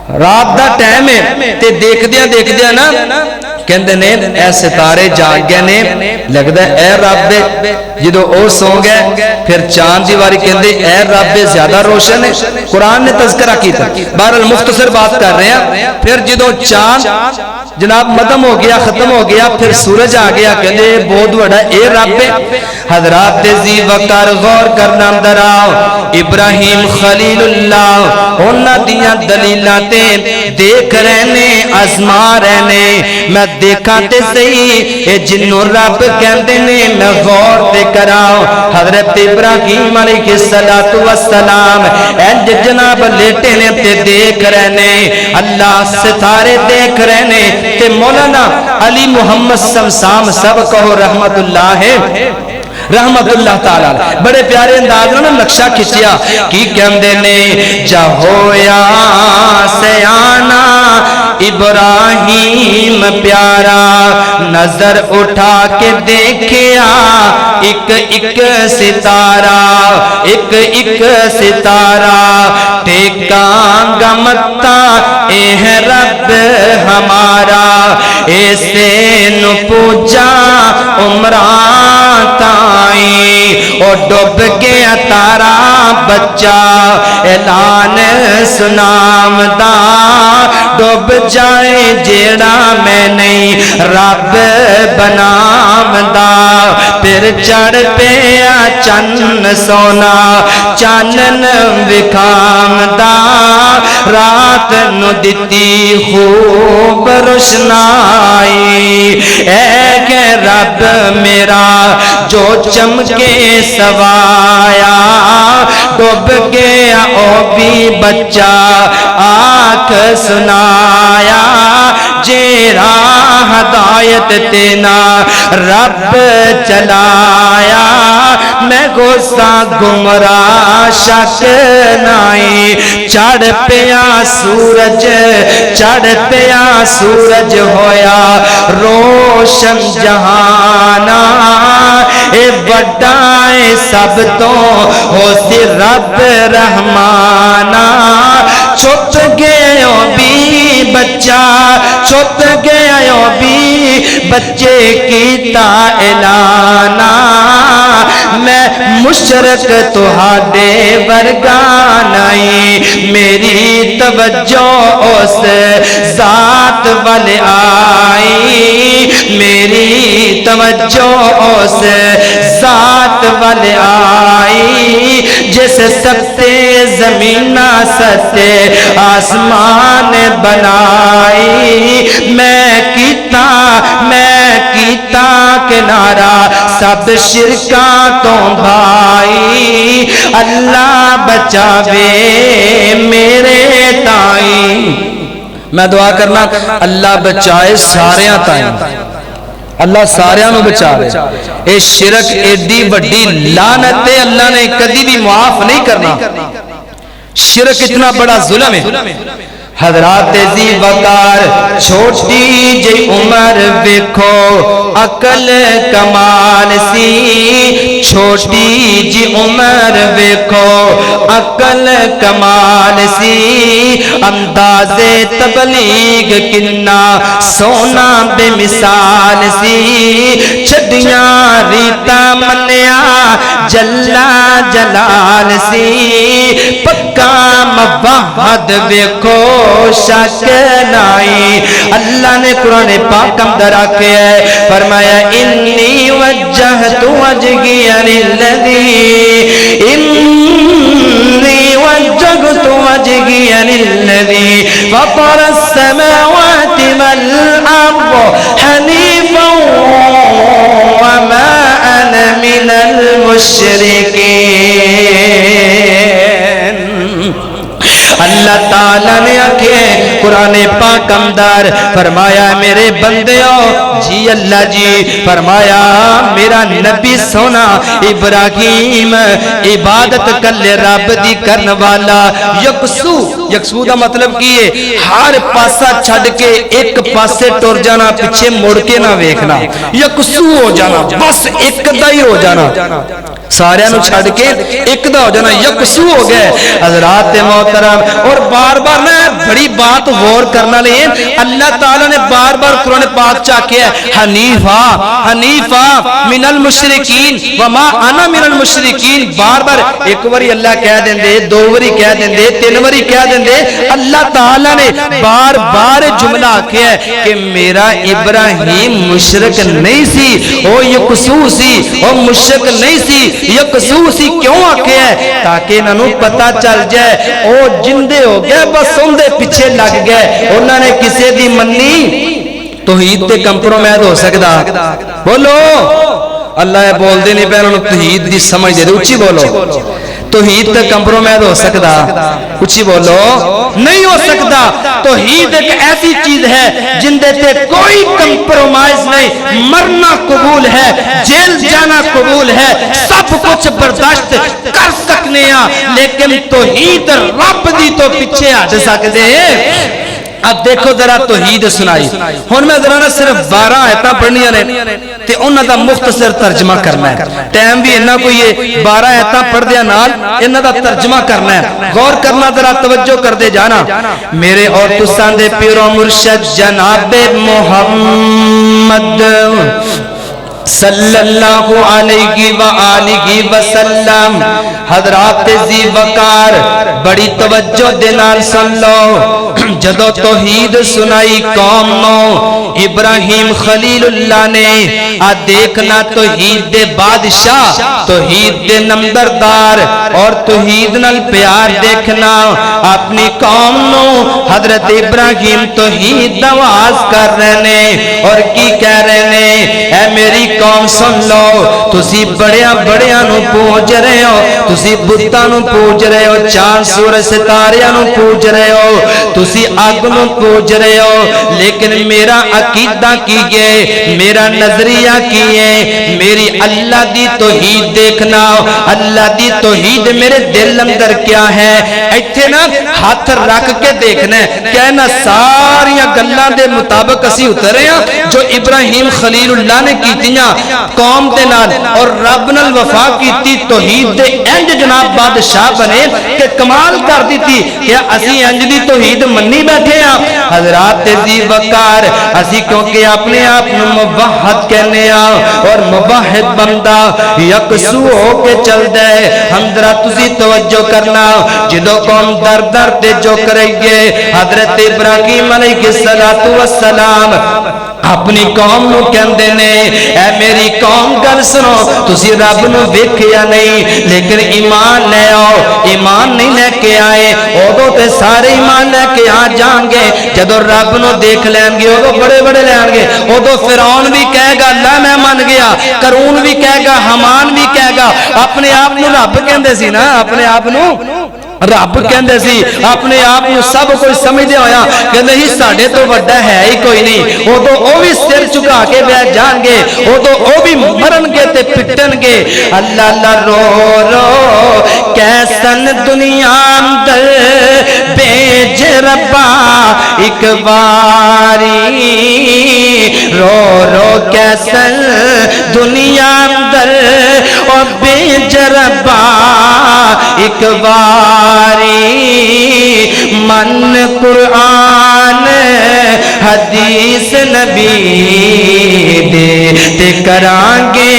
رات دا ٹائم ہے تے دیکھدیاں دیکھدیاں نا کہندے نے اے ستارے جاگ گئے نے لگدا ہے اے رب جدو او سو گئے پھر چاند دی واری کہندے اے رب زیادہ روشن ہے قرآن نے تذکرہ کیتا بہرحال مختصر بات کر رہے ہیں پھر جدو چاند جناب مدم ہو گیا ختم ہو گیا پھر سورج آ گیا کہندے بہت بڑا اے رب حضرات زی وقار غور کرنا دراؤ ابراہیم خلیل اللہ انہاں دیاں دلیلاں تے دیکھ رہنے آزما رہنے میں دیکھا تے صحیح اے جنوں رب کہندے نے میں غور تے کراؤ حضرت ابراہیم علیہ السلام انج جناب لیٹے نے تے دیکھ رہنے اللہ ستارے دیکھ رہنے تے مولانا علی محمد سمسام سب کہو رحمت اللہ ہے رحمت اللہ تعالی بڑے پیارے انداز میں نقشہ کھچیا کی کہندے نے جا ہویا سیانا ابراہیم پیارا نظر اٹھا کے دیکھیا ایک ایک ستارہ ایک ایک ستارہ ٹیکاں گا متا اے ہے رب ہمارا ایسے نو پوجا عمران تائیں اور ڈوب گیا تارا بچہ اعلان سنام دا ڈوب جائے جیڑا میں نہیں رب بنام دا پھر چڑھ پیا چن سونا چانن وکھام دا رات نو دتی خوب روشنائی اے کہ رب میرا جو چمکے سوایا ڈوب گیا او بھی بچہ آنکھ سنایا جیرا ہدایت تینا رب چلایا میں غصہ گمراہ شک نائی چڑھ پیا سورج چڑھ پیا سورج ہویا روشن جہانا اے بڑائے سب تو ہو سی رب رحمانا چھپ گیا بھی بچہ چھپ گیا بھی بچے کی تا اعلانا میں مشرق تہاڈے ورگانائی میری توجہ اس ذات والے آئی میری توجہ اس ذات والے آئی جس ستے زمین ستے آسمان بنائی میں کیتا کنارہ سب شرکاں تو بھائی اللہ بچاوے میرے تائیں میں دعا کرنا اللہ بچائے ساریاں تائیں اللہ ساریاں نو بچا رہے اے شرک ایڈی وڈی لعنت ہے اللہ نے کدی بھی معاف نہیں کرنا شرک اتنا بڑا ظلم ہے حضرات زی وقار چھوٹی جی عمر ویکھو عقل کمال سی چھوٹی جی عمر ویکھو عقل کمال سی انداز تبلیغ کنا سونا بے مثال سی چھڈیاں ریتا منیا جلا جلال سی پکا مبہد ویکھو شک نائی اللہ نے قرآن پاک اندر آکے ہے فرمایا انی وجہت وجہیا للذی انی وجہت وجہیا للذی فطر السماوات والارض حنیفا وما انا من المشرکین اللہ تعالیٰ نے آکھے قرآن پاک اندر فرمایا میرے بندیوں جی اللہ جی فرمایا میرا نبی سونا ابراہیم عبادت کل رب دی کرن والا یکسو دا مطلب کیے ہر پاسا چھڑ کے ایک پاسے ٹر جانا پیچھے مڑ کے نہ ویکھنا یکسو ہو جانا بس ایک دا ہی ہو جانا سارے نو چھڑ کے ایک دا ہو جانا، یکسو ہو گئے حضرات محترم۔ اور بار بار نا بڑی بات غور کرنا لئے اللہ تعالیٰ نے بار بار قرآن پاک چاکے حنیفہ حنیفہ من المشرکین وما انا من المشرکین، بار بار ایک وری اللہ کہہ دیں دے، دو وری کہہ دیں دے، تین وری کہہ دیں دے، اللہ تعالیٰ نے بار بار جملہ کیا ہے کہ میرا ابراہیم مشرک نہیں سی، وہ یکسو سی، وہ مشرک نہیں سی، یکسو سی کیوں آکے ہے؟ تاکہ انہوں پتا چل جائے او جندے ہو گئے بس اندے پیچھے لگ گئے، انہوں نے کسے دی منی توحید تے کمپرومائز ہو سکتا؟ بولو اللہ ہے بول دے نہیں پہ انہوں توحید دی سمجھ دے دے، اچھی بولو توحید تے کمپرومائز ہو سکتا؟ اچھی بولو نہیں ہو سکتا۔ توحید ایک ایسی چیز ہے جن دیتے کوئی کمپرومائز نہیں، مرنا قبول ہے، جیل جانا قبول ہے، سب کچھ برداشت کر سکنے ہیں، لیکن توحید رب دی تو پیچھے ہٹ سکتے ہیں۔ اب دیکھو ذرا توحید سنائی، ہن میں ذرا نہ صرف 12 آیتاں پڑھنیاں نے تے انہاں دا مختصر ترجمہ کرنا ہے، ٹائم بھی انہاں کو یہ 12 آیتاں پڑھ دیا نال انہاں دا ترجمہ کرنا ہے، غور کرنا ذرا توجہ کر دے جانا۔ میرے اور تساں دے پیر و مرشد جناب محمد صلی اللہ علیہ وآلہ وسلم حضرات ذی وقار بڑی توجہ دینال سن لو، جدو توحید سنائی قوم نو ابراہیم خلیل اللہ نے آ دیکھنا توحید دے بادشاہ، توحید دے نمبردار اور توحید نال پیار دیکھنا اپنی قوم نو حضرت ابراہیم توحید نواز کر رہنے اور کی کہہ رہنے، اے میری قوم سن لو، تسی بڑیاں بڑیاں نو پوج رہے ہو، تسی بتاں نو پوج رہے ہو، چاند سورج ستاریاں نو پوج رہے ہو، تسی آگ نو پوج رہے ہو، لیکن میرا عقیدہ کیے، میرا نظریہ کیے، میری اللہ دی توحید دیکھنا، اللہ دی توحید میرے دل اندر کیا ہے، ایتھے نا ہاتھ رکھ کے دیکھنا ہے، کہنا ساریاں گلاں دے مطابق اسی اترے ہیں جو ابراہیم خلیل اللہ نے کیتیاں قوم دے نال اور رب نال وفا کیتی، توحید دے انج جناب بادشاہ بنے کہ کمال کر دیتی کہ اسی انج دی توحید منی بیٹھے ہیں۔ حضرات ذی وقار اسی کیونکہ اپنے آپ موحد کہنے ہیں اور موحد بندہ یکسو ہو کے چل دے، ہم ذرا تسی توجہ کرنا، جدو قوم در در تے جو کرے گے حضرت ابراہیم علیہ السلام اپنی قوم نو کہندے نے، اے میری قوم گل سنو، تسی رب نو ویکھیا نہیں لیکن ایمان لے آؤ، ایمان نہیں لے کے آئے اودوں تے سارے ایمان لے کے آ جان گے، جدو رب نو دیکھ لین گے اودوں بڑے بڑے لین گے، اودوں فرعون بھی کہے گا اللہ میں من گیا، قارون بھی کہے گا، حمان بھی کہے گا، اپنے آپ نو رب کہندے سی نا، اپنے آپ نو رب کہندے سی، اپنے آپ نو سب کوئی سمجھدے ہویا کہ نہیں ساڈے تو بڑا ہے ہی کوئی نہیں، اودوں او بھی سر چکا کے بیٹھ جان گے، اودوں او بھی مرن گے تے پٹن گے۔ اللہ اللہ رو رو کیسن دنیا اندر بیج ربا ایک باری، رو رو کیسن دنیا اندر او بیج ربا ایک باری، من قرآن حدیث نبی دے تے کرانگے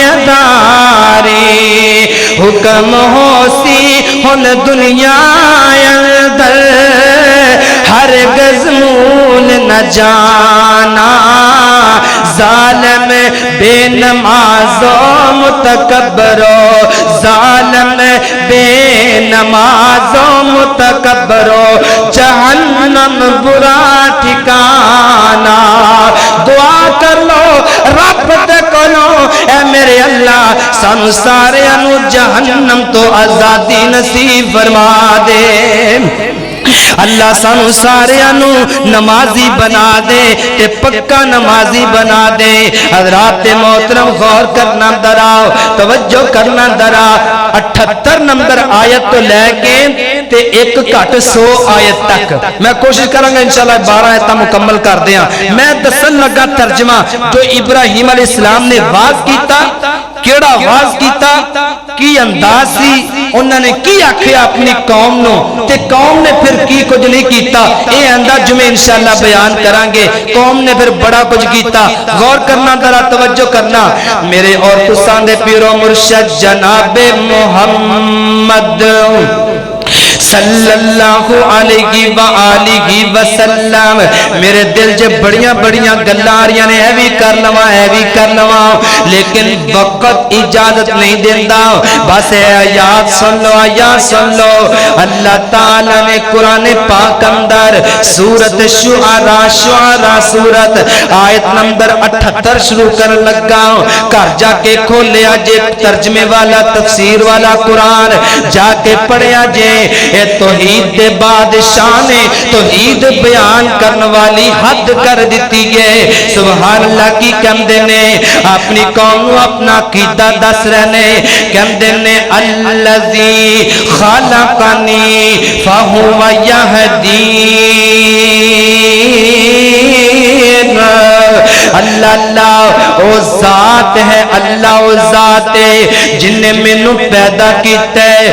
تابعداری، حکم ہو سی ہن دنیا اندر ہرگز مول نہ جانا، ظالم بے نماز و متکبرو، ظالم بے نماز و متکبرو، جہنم برا ٹھکانا، دعا کر لو رب دے کولو، اے میرے اللہ سانو سارے انو جہنم تو آزادی نصیب فرما دے، اللہ سانو سارے انو نمازی بنا دے تے پکا نمازی بنا دے۔ حضرات محترم غور کرنا دراؤ، توجہ کرنا درا، 78 نمبر آیت تو لے کے تے 1:100 آیت تک میں کوشش کروں گا انشاءاللہ 12 آیتاں مکمل کر دیاں۔ میں دسن لگا ترجمہ جو ابراہیم علیہ السلام نے واضح کیتا کیڑا واز کیتا کی انداز سی انہوں نے کی آکھیا اپنی قوم نو تے قوم نے پھر کی کچھ نہیں کیتا اے انداز جمعہ انشاءاللہ بیان کرانگے قوم نے پھر بڑا کچھ کیتا غور کرنا ذرا توجہ کرنا میرے اور تساں دے پیرو مرشد جناب محمد صلی اللہ علیہ وآلہ وسلم میرے دل جے بڑیاں بڑیاں گلاریاں نے ہے بھی کر لواں لیکن وقت اجازت نہیں دیندہ بس آیات سن لو اللہ تعالیٰ نے قرآن پاک اندر سورت شعراء سورت آیت نمبر 78 شروع کر لگا کر جا کے کھولیا جے ترجمے والا تفسیر والا قرآن جا کے پڑھیا جے توحید دے بادشاہ نے توحید بیان کرنے والی حد کر دیتی ہے سبحان اللہ کی کہندے نے اپنی قوم کو اپنا عقیدہ دس رہنے کہندے نے الذی خلقنی فہو یہدین اللہ او ذات ہے اللہ او ذات ہے جن نے مینوں پیدا کیتا ہے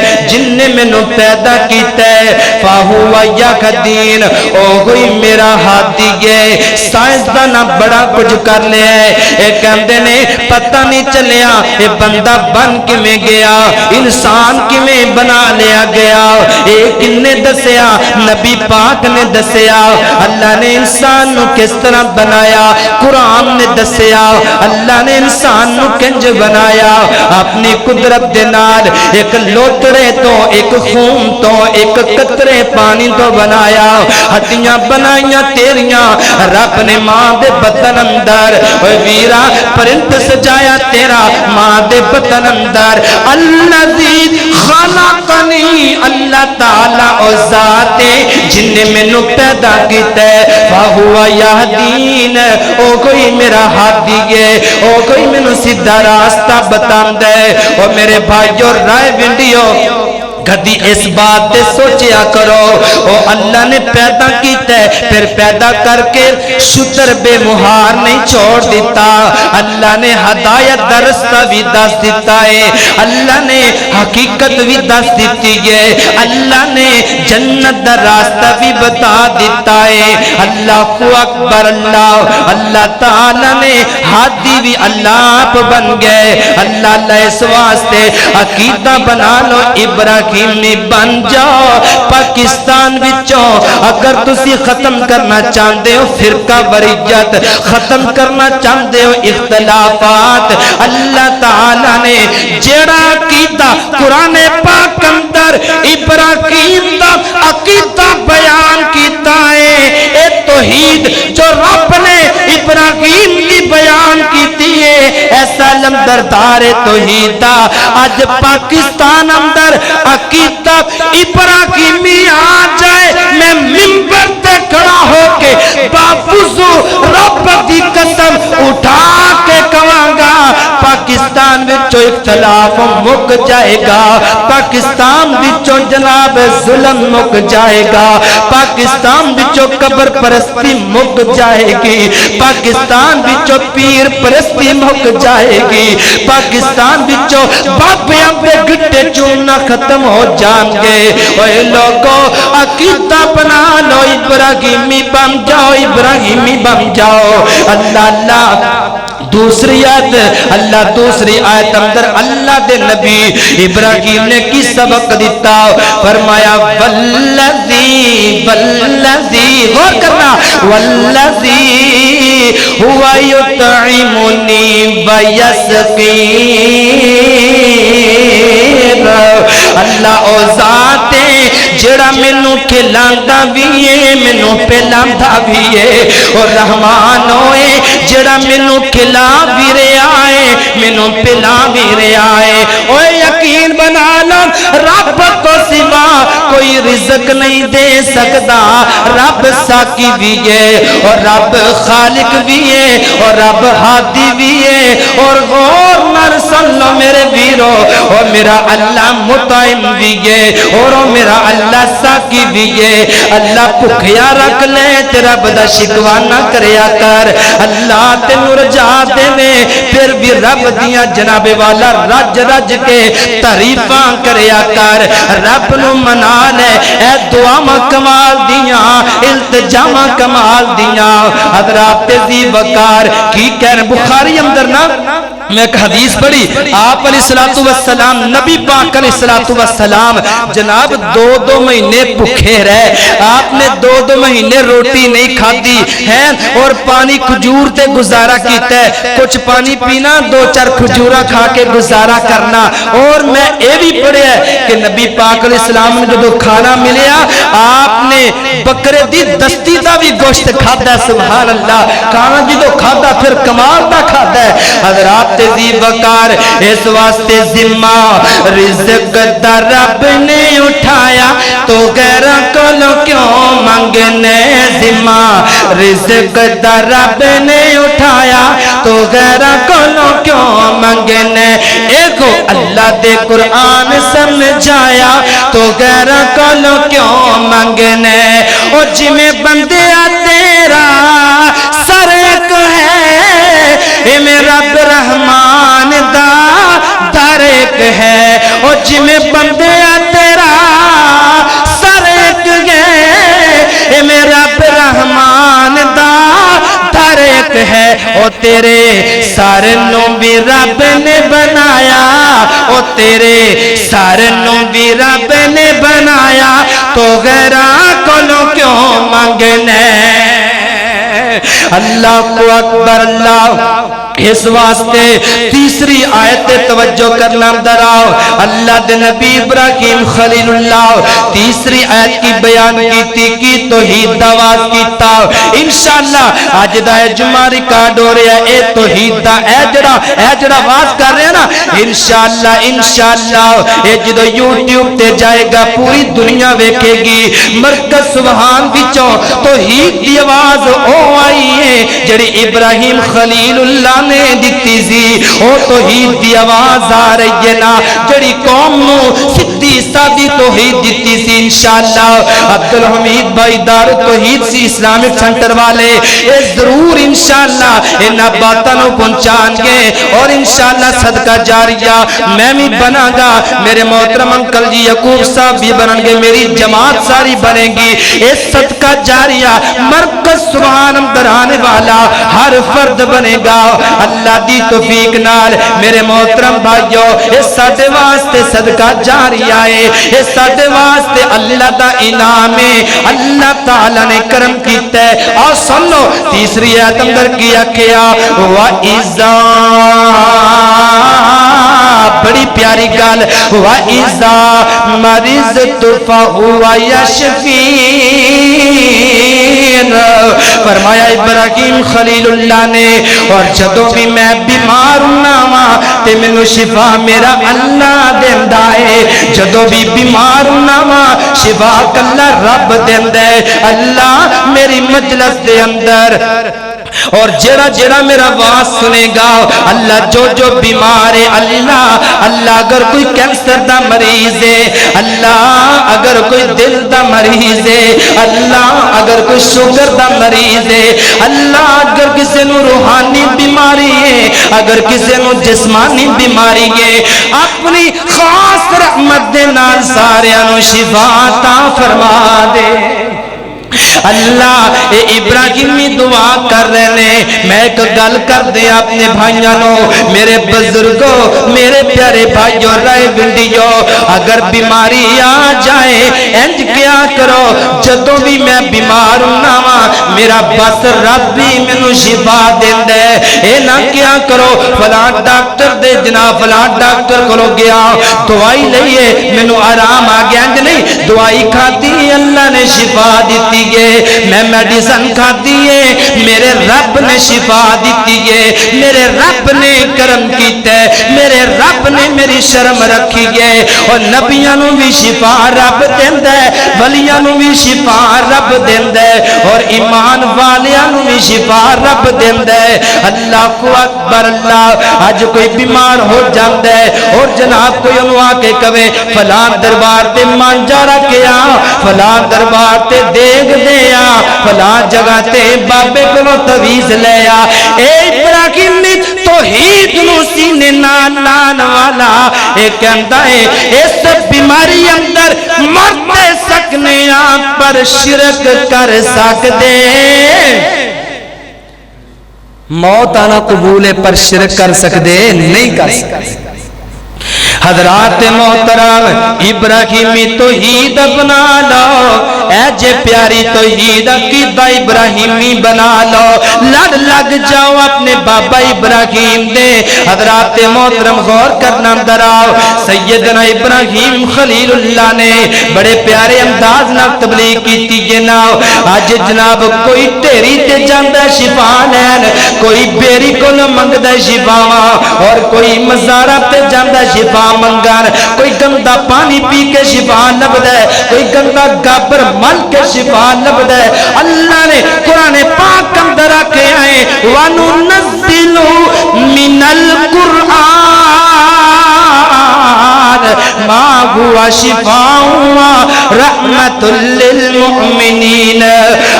فَهُوَ يَهْدِينِ او ہوئی میرا ہادی ہے سائنس دانا بڑا کچھ کر لیا ہے اے کہندے نے پتہ نہیں چلیا اے بندہ بن کیویں گیا انسان کیویں بنا لیا گیا اے کنے دسیا نبی پاک نے دسیا اللہ نے انسان نو کس طرح بنایا قرآن نے دسیا اللہ نے انسان نو کنج بنایا اپنی قدرت دے نال ایک لوتڑے تو ایک خون تو ایک قطرے پانی تو بنایا ہتیاں بنائیاں تیریاں رب نے ماں دے بطن اندر اوے ویرا پرنت سجایا تیرا ماں دے بطن اندر الذی خلقنی اللہ تعالیٰ او ذات جن نے مینوں پیدا کیتا ہے فہو یہدین او کوئی میرا ہادی ہے او کوئی مینوں سیدھا راستہ بتاندا ہے او میرے بھائیو رائے وینڈیو کدی اس بات تے سوچیا کرو او اللہ نے پیدا کیتا ہے پھر پیدا کر کے شتر بے مہار نہیں چھوڑ دیتا اللہ نے ہدایت دا رستہ بھی دس دیتا ہے اللہ نے حقیقت بھی دس دیتی ہے اللہ نے جنت دا راستہ بھی بتا دیتا ہے اللہ اکبر اللہ تعالی نے ہادی بھی اللہ آپ بن گئے اللہ اس واسطے عقیدہ بنا لو ابراہیم بن جاؤ پاکستان وچوں اگر تسی ختم کرنا چاہتے ہو فرقہ وریت ختم کرنا چاہتے ہو اختلافات اللہ تعالی نے جڑا عقیدہ قرآن پاک اندر ابراہیم دا عقیدہ بیان کیتا ہے اے توحید جو رب نے ابراہیم کی بیان کیتی ہے ایسا لمبردار توحید دا آج پاکستان اندر عقیدہ ابراہیمی آ جائے میں منبر تے کھڑا ہو کے بافوزو رب دی قسم اٹھا کے کہاں گا پاکستان وچوں اختلاف مک جائے گا پاکستان وچوں جناب ظلم مک جائے گا پاکستان وچوں قبر پرستی مک جائے گی پاکستان وچوں پیر پرستی مک جائے گی پاکستان وچوں بابیاں دے گٹے چومنا ختم ہو جان گے اوے لوگو عقیدہ بنا لو ابراہیمی بن جاؤ اللہ دوسری آیت اللہ دوسری آیت اندر اللہ دے نبی ابراہیم نے کی سبق دیتا فرمایا والذی غور کرنا والذی ہوا یطعمنی ویسقین اللہ او ذات جڑا مینوں کھلاندا بھی ہے مینوں پلاندا بھی ہے اور رحمان ہوئے جڑا مینوں کھلا بھی رہا ہے مینوں پلا بھی رہا ہے اوے یقین بنا لو رب کو سوا کوئی رزق نہیں دے سکتا رب ساقی بھی ہے اور رب خالق بھی ہے اور رب ہادی بھی ہے اور غور نر سن لو میرے ویرو، او میرا اللہ مطعم بھی ہے اور او میرا اللہ ساقی بھی ہے۔ اللہ بھکھیا رکھ لے تیرا بدا شکوا نہ کریا کر، اللہ تینوں رجا دے میں پھر بھی رب دیاں جناب والا رج رج کے تعریفاں کریا کر، رب نو منا لے، اے دعا کمال دیاں، التجام کمال دیاں۔ حضرات ذی وقار کی کہہ بخاری اندر نا میں ایک حدیث پڑھی، آپ علیہ السلام نبی پاک علیہ السلام جناب دو مہینے بھوکے رہے، آپ نے دو مہینے روٹی نہیں کھادی ہے اور پانی کھجور تے گزارا کیتا ہے، کچھ پانی پینا، 2-4 کھجورا کھا کے گزارا کرنا۔ اور میں اے بھی پڑھیا ہے کہ نبی پاک علیہ السلام نے جو کھانا ملیا آپ نے بکرے دی دستی دا بھی گوشت کھادا ہے، سبحان اللہ، کھانا جدو کھادا پھر کمال دا کھادا ہے۔ حضرات ذی وقار اس واسطے ذمہ رزق دا رب نے اٹھایا تو غیرہ کولو کیوں منگنے، ذمہ رزق دا رب نے اٹھایا تو غیرہ کولو کیوں منگنے، ایکو اللہ دے قرآن سمجھایا تو غیرہ کولو کیوں منگنے۔ او جی میں بندیا تیرا سر ایک ہے، اے میں رب رحمان دا در ایک ہے، او جی میں بندیا تیرا سر ایک ہے، اے میں رب رحمان دا در ایک ہے۔ او تیرے سارے نو بھی رب نے بنایا، او تیرے سارے نو بھی رب نے بنایا تو غیرہ کولو کیوں منگنے۔ اللہ کو اکبر، اللہ اس واسطے تیسری آیت توجہ کرنا دراؤ، اللہ دے نبی ابراہیم خلیل اللہ تیسری آیت کی بیان کی توحید دا آواز کیتا۔ انشاءاللہ آج دا جمعہ ریکارڈ ہو رہا ہے، اے توحید دا اے جڑا آواز کر رہے ہیں نا، انشاءاللہ اے جدو یوٹیوب تے جائے گا پوری دنیا ویکھے گی، مرکز سبحان وچوں توحید دی آواز او آئی ہے جڑی ابراہیم خلیل اللہ نے دیتی سی، او توحید دی آواز آ رہی ہے نا جڑی قوم نو سیدھی سادی توحید دیتی سی۔ انشاءاللہ عبدالحمید بھائی دار توحید سی اسلامک سنٹر والے اے ضرور انشاءاللہ انہاں باتاں نو پہنچان گے اور انشاءاللہ صدقہ جاریہ میں بھی بنا گا، میرے محترم انکل جی یعقوب صاحب بھی بنن گے، میری جماعت ساری بنے گی، اس صدقہ جاریہ مرکز سبحان اندر آنے والا ہر فرد بنے گا اللہ دی توفیق نال۔ میرے محترم بھائیو اس ساڈے واسطے صدقہ جاری آئے، اس ساڈے واسطے اللہ دا انعام ہے، اللہ تعالی نے کرم کیتا ہے۔ اور سن لو تیسری آیت اندر کیا کیا وَإِذَا، بڑی پیاری گل، وَإِذَا مَرِضْتُ فَهُوَ يَشْفِينِ، فرمایا ابراہیم خلیل اللہ نے، اور جدو بھی میں بیمار ہوں تے مینوں شفا میرا اللہ دیندا ہے، جدو بھی بیمار ہوں شفا کلا رب دیندا ہے۔ اللہ میری مجلس دے اندر اور جڑا میرا آواز سنے گا، اللہ جو بیمار ہے، اللہ اگر کوئی کینسر دا مریض ہے، اللہ اگر کوئی دل دا مریض ہے، اللہ اگر کوئی شوگر دا مریض ہے، اللہ اگر کسی نو روحانی بیماری ہے، اگر کسی نو جسمانی بیماری ہے، اپنی خاص رحمت دے نال سارے نو شفا عطا فرما دے۔ اللہ اے ابراہیمی دعا کر رہے ہیں۔ میں ایک گل کر دے اپنے بھائیانو، میرے بزرگوں، میرے پیارے بھائیوں، رائے بندیوں، اگر بیماری آ جائے انج کیا کرو، جدوں بھی میں بیمار ہوں میرا بس رب بھی مینوں شفا دیندا ہے، اے نہ کیا کرو فلاں ڈاکٹر دے جناب فلاں ڈاکٹر کولو گیا دوائی لئیے مینوں آرام آ گیا، انج نہیں، دوائی کھاتی اللہ نے شفا دیتی ہے، میں میڈیسن کھاتی ہے میرے رب نے شفا دیتی ہے، میرے رب نے کرم کیتا ہے، میرے رب نے میری شرم رکھی ہے، اور نبیاں نو بھی شفا رب دیندا ہے ولیاں نو بھی شفا رب دیندا ہے اور ایمان والیاں نو بھی شفا رب دیندا ہے اللہ کو اکبر اللہ اج کوئی بیمار ہو جاندا ہے اور جناب کوئی انہوں آ کے کہے فلاں دربار تے مانجا رکھیا فلاں دربار تے دیگ دیا فلاں جگہ تے بابے کو تویز لیا اے ابراہیم توحید نو سینے نال لان والا اے کہندا ہے اس بیماری اندر مر تے سکنے پر شرک کر سکدے موت آنا قبول ہے پر شرک کر سکدے نہیں کر سکدے حضرات محترم ابراہیمی توحید بنا لو اے جے پیاری توحید عقیدہ ابراہیمی بنا لو لڑ لگ جاؤ اپنے بابا ابراہیم دے حضرات محترم غور کرنا دراؤ سیدنا ابراہیم خلیل اللہ نے بڑے پیارے انداز نہ تبلیغ کی تیجے ناؤ آج جناب کوئی تیری تے جاندہ شفا لین کوئی بیری کو منگدہ شفا اور کوئی مزارہ تے جاندہ شفا منگان کوئی گندہ پانی پی کے شفا لبدا ہے کوئی گندہ گابر مل کے شفا لبدا ہے اللہ نے قرآن پاک اندر آکے آئے وَنُنَزِّلُ مِنَ الْقُرْآنِ مَا هُوَ شِفَاءٌ وَرَحْمَةٌ لِّلْمُؤْمِنِينَ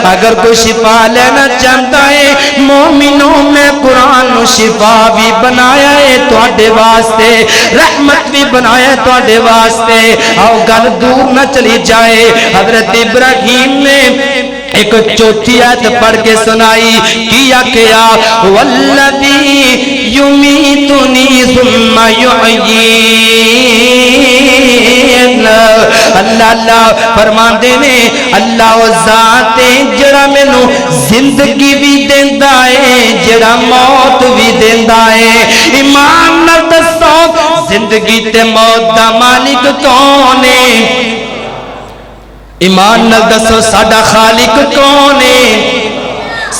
اگر کوئی شفا لینا چاہتا ہے مومنوں میں قرآن شفا بھی بنایا ہے تواڈے واسطے رحمت بھی بنایا ہے تواڈے واسطے آؤ گل دور نہ چلی جائے حضرت ابراہیم نے ایک چوتھی آیت پڑھ کے سنائی کیا کیا والذی یمیتنی ثم یحیین اللہ اللہ فرماندے نے اللہ و ذات جڑا مینوں زندگی بھی دیندا ہے جڑا موت بھی دیندا ہے ایمان نال دسو زندگی تے موت دا مالک کون ہے ایمان نال دسو ساڈا خالق کون ہے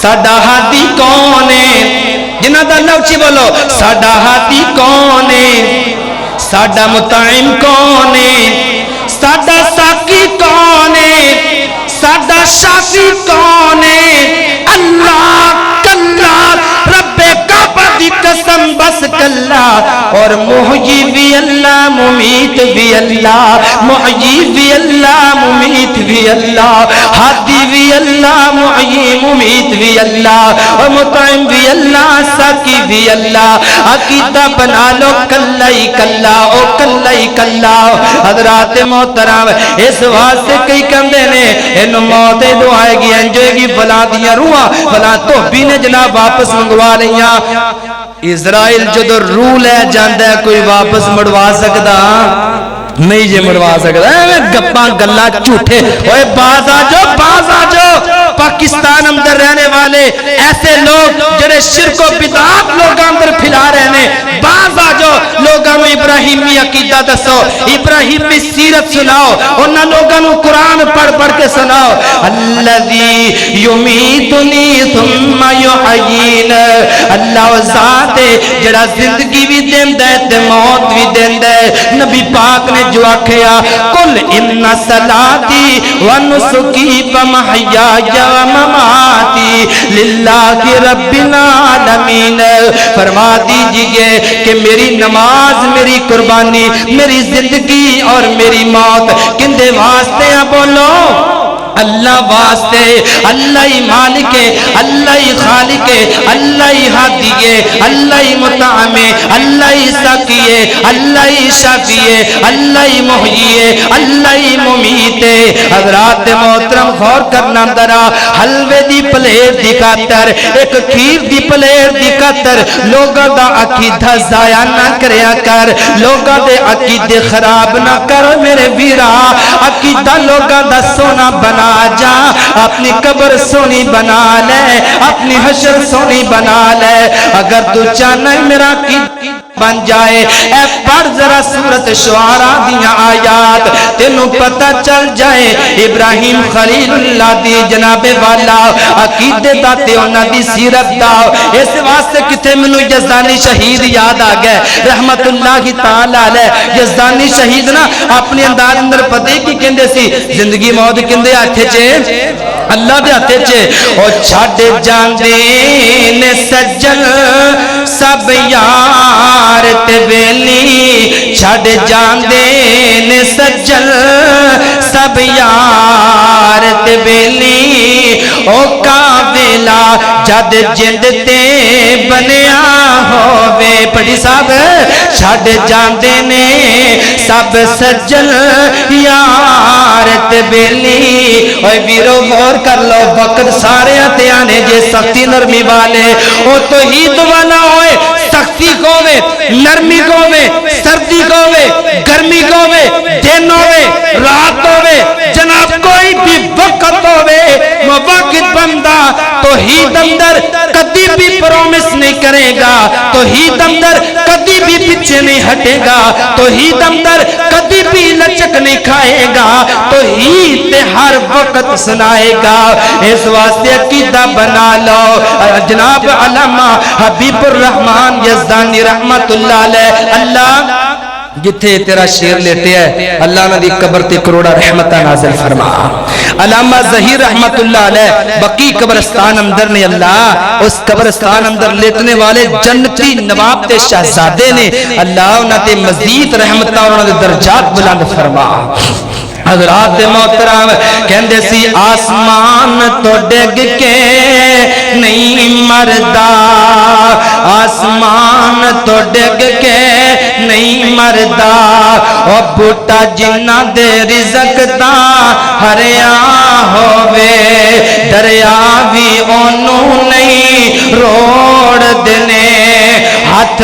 ساڈا ہادی کون ہے جنہاں دا اللہ اچھی بولو ساڈا ہادی کون ہے ساڈا مطعم کون ہے ساڈا ساقی کون ہے ساڈا شافی کون ہے اللہ کلا رب کعبہ دی قسم بس کلا اور محیی بھی اللہ ممیت بھی اللہ محیی بھی اللہ ممیت بھی اللہ ہادی بھی اللہ محیی ممیت بھی اللہ اور مطعم بھی اللہ ساقی بھی اللہ عقیدہ بنا لو کلا ہی کلا او کلا ہی کلا حضرات محترم اس واسطے کئی کندے نے انہوں موت دعائے گی انجوئے گی فلاں دیاں روحاں فلاں تو بھی نے جناب واپس منگوا لئیاں اسرائیل جدو روح لے جاندہ ہے کوئی واپس مڑوا سکتا نہیں جے مڑوا سکتا ہے گپاں گلہ جھوٹے اوے باز آجو پاکستان اندر رہنے والے ایسے لوگ جڑے شرک و بدعات لوگ اندر پھیلا رہے ہیں باز آجو لوگاں نو ابراہیمی عقیدہ دسو ابراہیمی سیرت سناؤ انہاں لوگاں نو قرآن پڑھ پڑھ کے سناؤ الذی یمیتنی ثم یحیین اللہ ذات جڑا زندگی بھی دیندا ہے تے موت بھی دیندا ہے نبی پاک نے جو آکھیا قل ان صلاتی ونسکی ومحیای ومماتی للہ رب العالمین فرما دیجئے کہ میری نماز میری قربانی میری زندگی اور میری موت کندے واسطے ہیں بولو اللہ واسطے اللہ ہی مالک ہے اللہ ہی خالق ہے اللہ ہی ہادی ہے اللہ ہی مطعم ہے اللہ ہی ساقی ہے اللہ ہی شافی ہے اللہ ہی محیی ہے اللہ ہی ممیت ہے حضرات محترم غور کرنا درا حلوے دی پلیٹ دی خاطر ایک کھیر دی پلیٹ دی خاطر لوگاں دا عقیدہ ضائع نہ کریا کر لوگاں دے عقیدے خراب نہ کر میرے ویرا عقیدہ لوگاں دا سونا بنا جا اپنی قبر سونی بنا لے اپنی حشر سونی بنا لے اگر تو چاہنا ہے میرا کی بن جائے اے پڑھ ذرا سورت شعراء دیاں آیات تے تینوں پتہ چل جائے ابراہیم خلیل اللہ دی جناب والا عقیدے دا تے انہاں دی سیرت دا اس واسطے کتے مینوں یزدانی شہید یاد آ گئے رحمت اللہ تعالی علیہ یزدانی شہید نا اپنے انداز اندر پتہ کی کہندے سی زندگی موت کہندے ہتھ چ اللہ دے ہتھ چ او چھڈ جاندے نے سجن سب یار تے ویلی چھڈ جاندے نے سجن سب یار تے ویلی او کا ویلا جد جند تے بنیا ہووے پڑھی صاحب چھڈ جاندے نے سب سجن یار تے ویلی اوے ویرو غور کر لو وقت سارے تے آنے جے سختی نرمی والے او توحید والا ہوئے سختی کووے نرمی کووے سردی کووے گرمی کووے دن ہووے رات ہووے جناب کوئی بھی وقت ہووے وقت بندہ توحید اندر کدی بھی پرومس نہیں کرے گا توحید اندر کدی بھی پیچھے نہیں ہٹے گا توحید اندر کدی بھی لچک نہیں کھائے گا توحید تے ہر وقت سنائے گا اس واسطے عقیدہ بنا لو جناب علامہ حبیب الرحمن یزدانی رحمت اللہ علیہ اللہ جتھے تیرا شیر لیتے ہیں اللہ نے دی قبر تے کروڑا رحمتہ نازل فرما علامہ ظہیر رحمت اللہ علیہ بقی قبرستان اندر نے اللہ اس قبرستان اندر لیٹنے والے جنتی نواب تے شہزادے نے اللہ انہاں تے مزید رحمتہ اور انہاں دے درجات بلند فرما حضرات محترم کہندے سی آسمان تو ڈگ کے نہیں مردا آسمان تو ڈگ کے نہیں مردا او بوٹا جنہ دے رزق دا ہریا ہووے دریا بھی اونوں نہیں روڑ دنے ہاتھ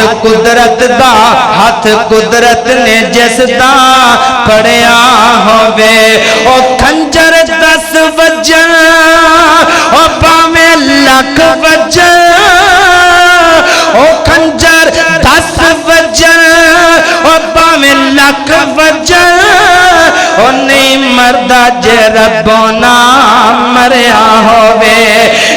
قدرت نے جس دا پڑیا ہووے او کھنجر 10 وجن او باویں لکھ وجن او کھنجر 10 وجن او باویں لکھ وجن او نہیں مردا جے ربوں نہ مریا ہووے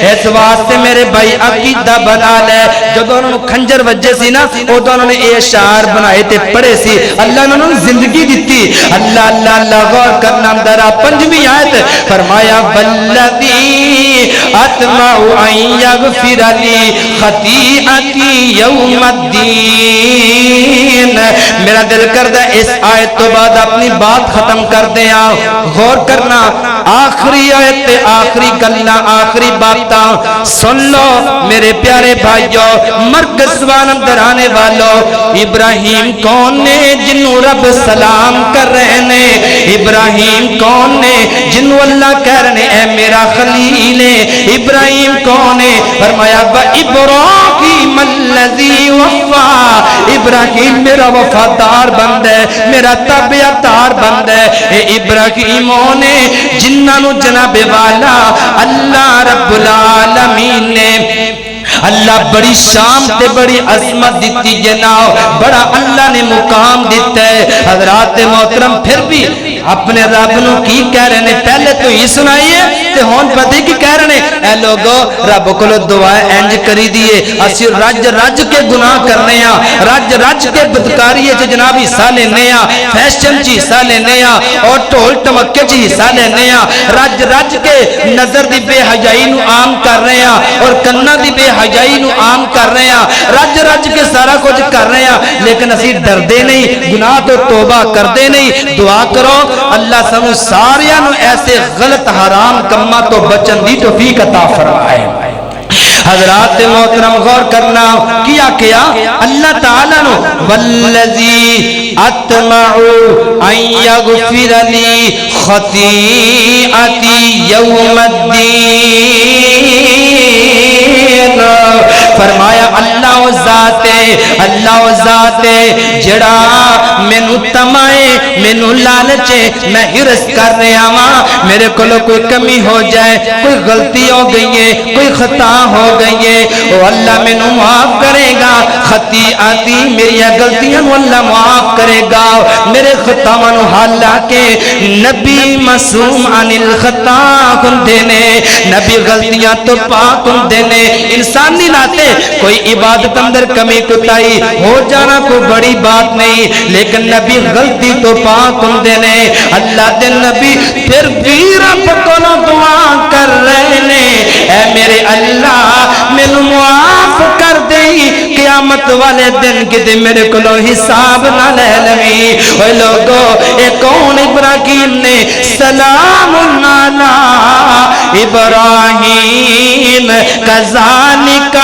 اس واسطے میرے بھائی عقیدہ بنا لے جب انہوں نے کھنجر وجے سی نا ادھر انہوں نے یہ اشعار بنائے تے پڑھے سی اللہ نے انہوں نے زندگی دیتی اللہ اللہ اللہ غور کرنا اندرہ 5ویں آیت فرمایا والذی اتمع ان یغفر لی خطیئتی یوم الدین میرا دل کردہ اس آیت تو بعد اپنی بات ختم کر دیا غور کرنا آخری آیت تے آخری گلنا آخری باتاں سن لو میرے پیارے بھائیو مرکز وان اندر آنے والو ابراہیم کون نے جنہوں رب سلام کر رہے نے ابراہیم کون نے جنہوں اللہ کہہ رہے اے میرا خلیل ابراہیم کون ہے فرمایا وَإِبْرَاهِيمَ الَّذِي وَفَّى ابراہیم میرا وفادار بند ہے میرا تابعدار بند ہے اے ابراہیموں نے جنہوں جناب والا اللہ رب العالمین نے اللہ بڑی شام تے بڑی عظمت دیتی جناؤ بڑا اللہ نے مقام دیتا ہے حضرات محترم پھر بھی اپنے رب نو کی کہہ رہے ہیں پہلے تو ہی سنائیے تے ہون پتے کی کہہ رہے ہیں اے لوگو رب کو لو دعائیں انج کری دیئے اسی رج رج کے گناہ کرنے ہیں رج رج کے بدکاری ہے جناب حصہ لینے ہیں فیشن چی حصہ لینے ہیں اور ٹول ٹمکے چی حصہ لینے ہیں رج رج کے نظر دی بے حیائی نو عام کر رہے ہیں اور کنہ دی بے حیائی نو عام کر رہے ہیں رج رج کے سارا کچھ کر رہے ہیں لیکن اسی ڈر دے نہیں گناہ تو توبہ کر دے نہیں دعا کرو اللہ سنو ساریاں نو ایسے غلط حرام کما تو بچن دی توفیق عطا فرمائے حضرات محترم غور کرنا کیا اللہ تعالیٰ نو والذی اتمع ان یغفر لی خطیئتی یوم الدین فرمایا اللہ و ذات جڑا مینوں تمائے مینوں لالچے میں ہرس کر رہا ہاں میرے کولوں کوئی کمی ہو جائے کوئی غلطی ہو گئی ہے کوئی خطا ہو گئی ہے او اللہ مینوں معاف کرے گا خطیئاتی میری غلطیاں اللہ معاف کرے گا میرے خطاواں نوں حالانکہ نبی معصوم عن الخطا ہوندے نے نبی غلطیاں تو پاک ہوندے نے انسانی ناتے کوئی عبادت اندر کمی کوتاہی ہو جانا کوئی بڑی بات نہیں لیکن نبی غلطی تو پاک ہوندے نے اللہ دے نبی پھر بھی رب کولوں دعا کر رہے نے اے میرے اللہ مینوں معاف کر دئی قیامت والے دن کدے میرے کولوں حساب نہ لے لویں اوے لوگو اے کون ابراہیم نے سلام علی ابراہیم کذالک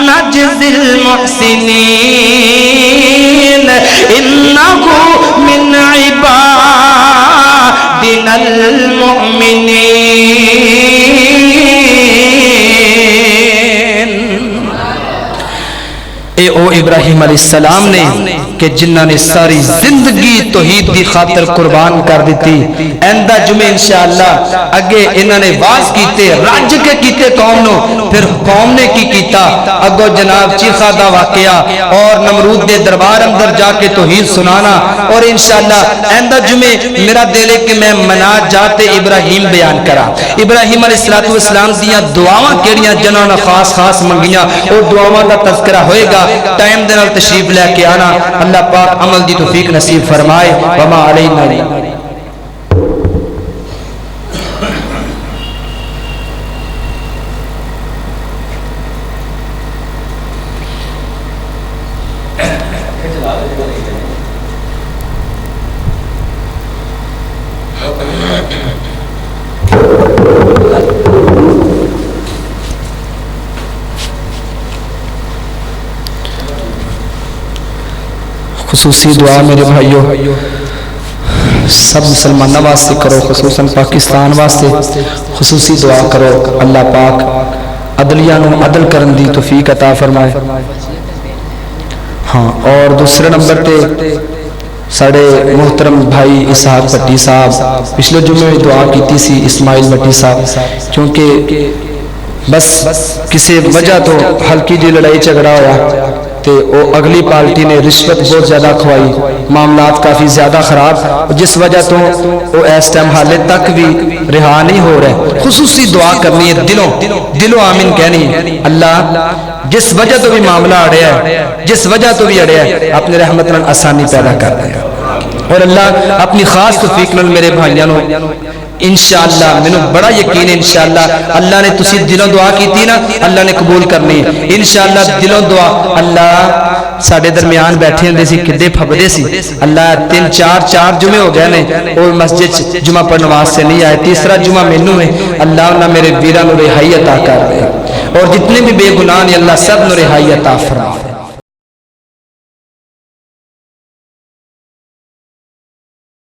نجزی المحسنین انہ من عبادنا المؤمنین اے او ابراہیم علیہ السلام نے کہ جنہاں نے ساری زندگی توحید دی خاطر قربان کر دیتی ایندہ جمعہ انشاءاللہ اگے انہاں نے واز کیتے رج کے کیتے قوم نو پھر قوم نے کی کیتا اگو جناب چیخا دا واقعہ اور نمرود دے دربار اندر جا کے توحید سنانا اور انشاءاللہ ایندہ جمعہ میرا دل ہے کہ میں مناجات ابراہیم بیان کرا ابراہیم علیہ السلام دیاں دعاواں کیڑیاں جنہاں نے خاص خاص منگیاں اور دعاواں دا تذکرہ ہوئے گا ٹائم دے نال تشریف لے کے آنا اللہ پاک عمل دی توفیق نصیب فرمائے وما علینا خصوصی دعا میرے بھائیو سب مسلمان واسطے کرو خصوصاً پاکستان واسطے خصوصی دعا کرو اللہ پاک عدلیہ نو عدل کرن دی توفیق عطا فرمائے ہاں اور دوسرے نمبر تے ساڑے محترم بھائی اسحاق بٹی صاحب پچھلے جمعے دعا کیتی سی اسماعیل بٹی صاحب کیونکہ بس کسی وجہ تو ہلکی جی لڑائی جھگڑا ہویا تے او اگلی پارٹی نے رشوت بہت زیادہ کھوائی معاملات کافی زیادہ خراب جس وجہ تو او اس ٹائم حالے تک بھی رہا نہیں ہو رہے خصوصی دعا کرنی ہے دلوں آمین کہنی اللہ جس وجہ تو بھی معاملہ اڑیا ہے جس وجہ تو بھی اڑیا ہے اپنے رحمت نال آسانی پیدا کر دے اور اللہ اپنی خاص توفیق نال میرے بھائیاں نو انشاءاللہ میں نے بڑا یقین ہے انشاءاللہ اللہ نے تسی دلوں دعا کی تھی نا اللہ نے قبول کرنی انشاءاللہ دلوں دعا اللہ ساڑے درمیان بیٹھے ہیں سی کدے پھبدے سی اللہ 3-4 جمعے ہو گئے نے اور مسجد جمعہ پر نماز سے نہیں آئے تیسرا جمعہ مینوں ہے اللہ انہاں میرے ویراں نو رہائی عطا کر دے اور جتنے بھی بے گناہ نے اللہ سب نو رہائی عطا فرما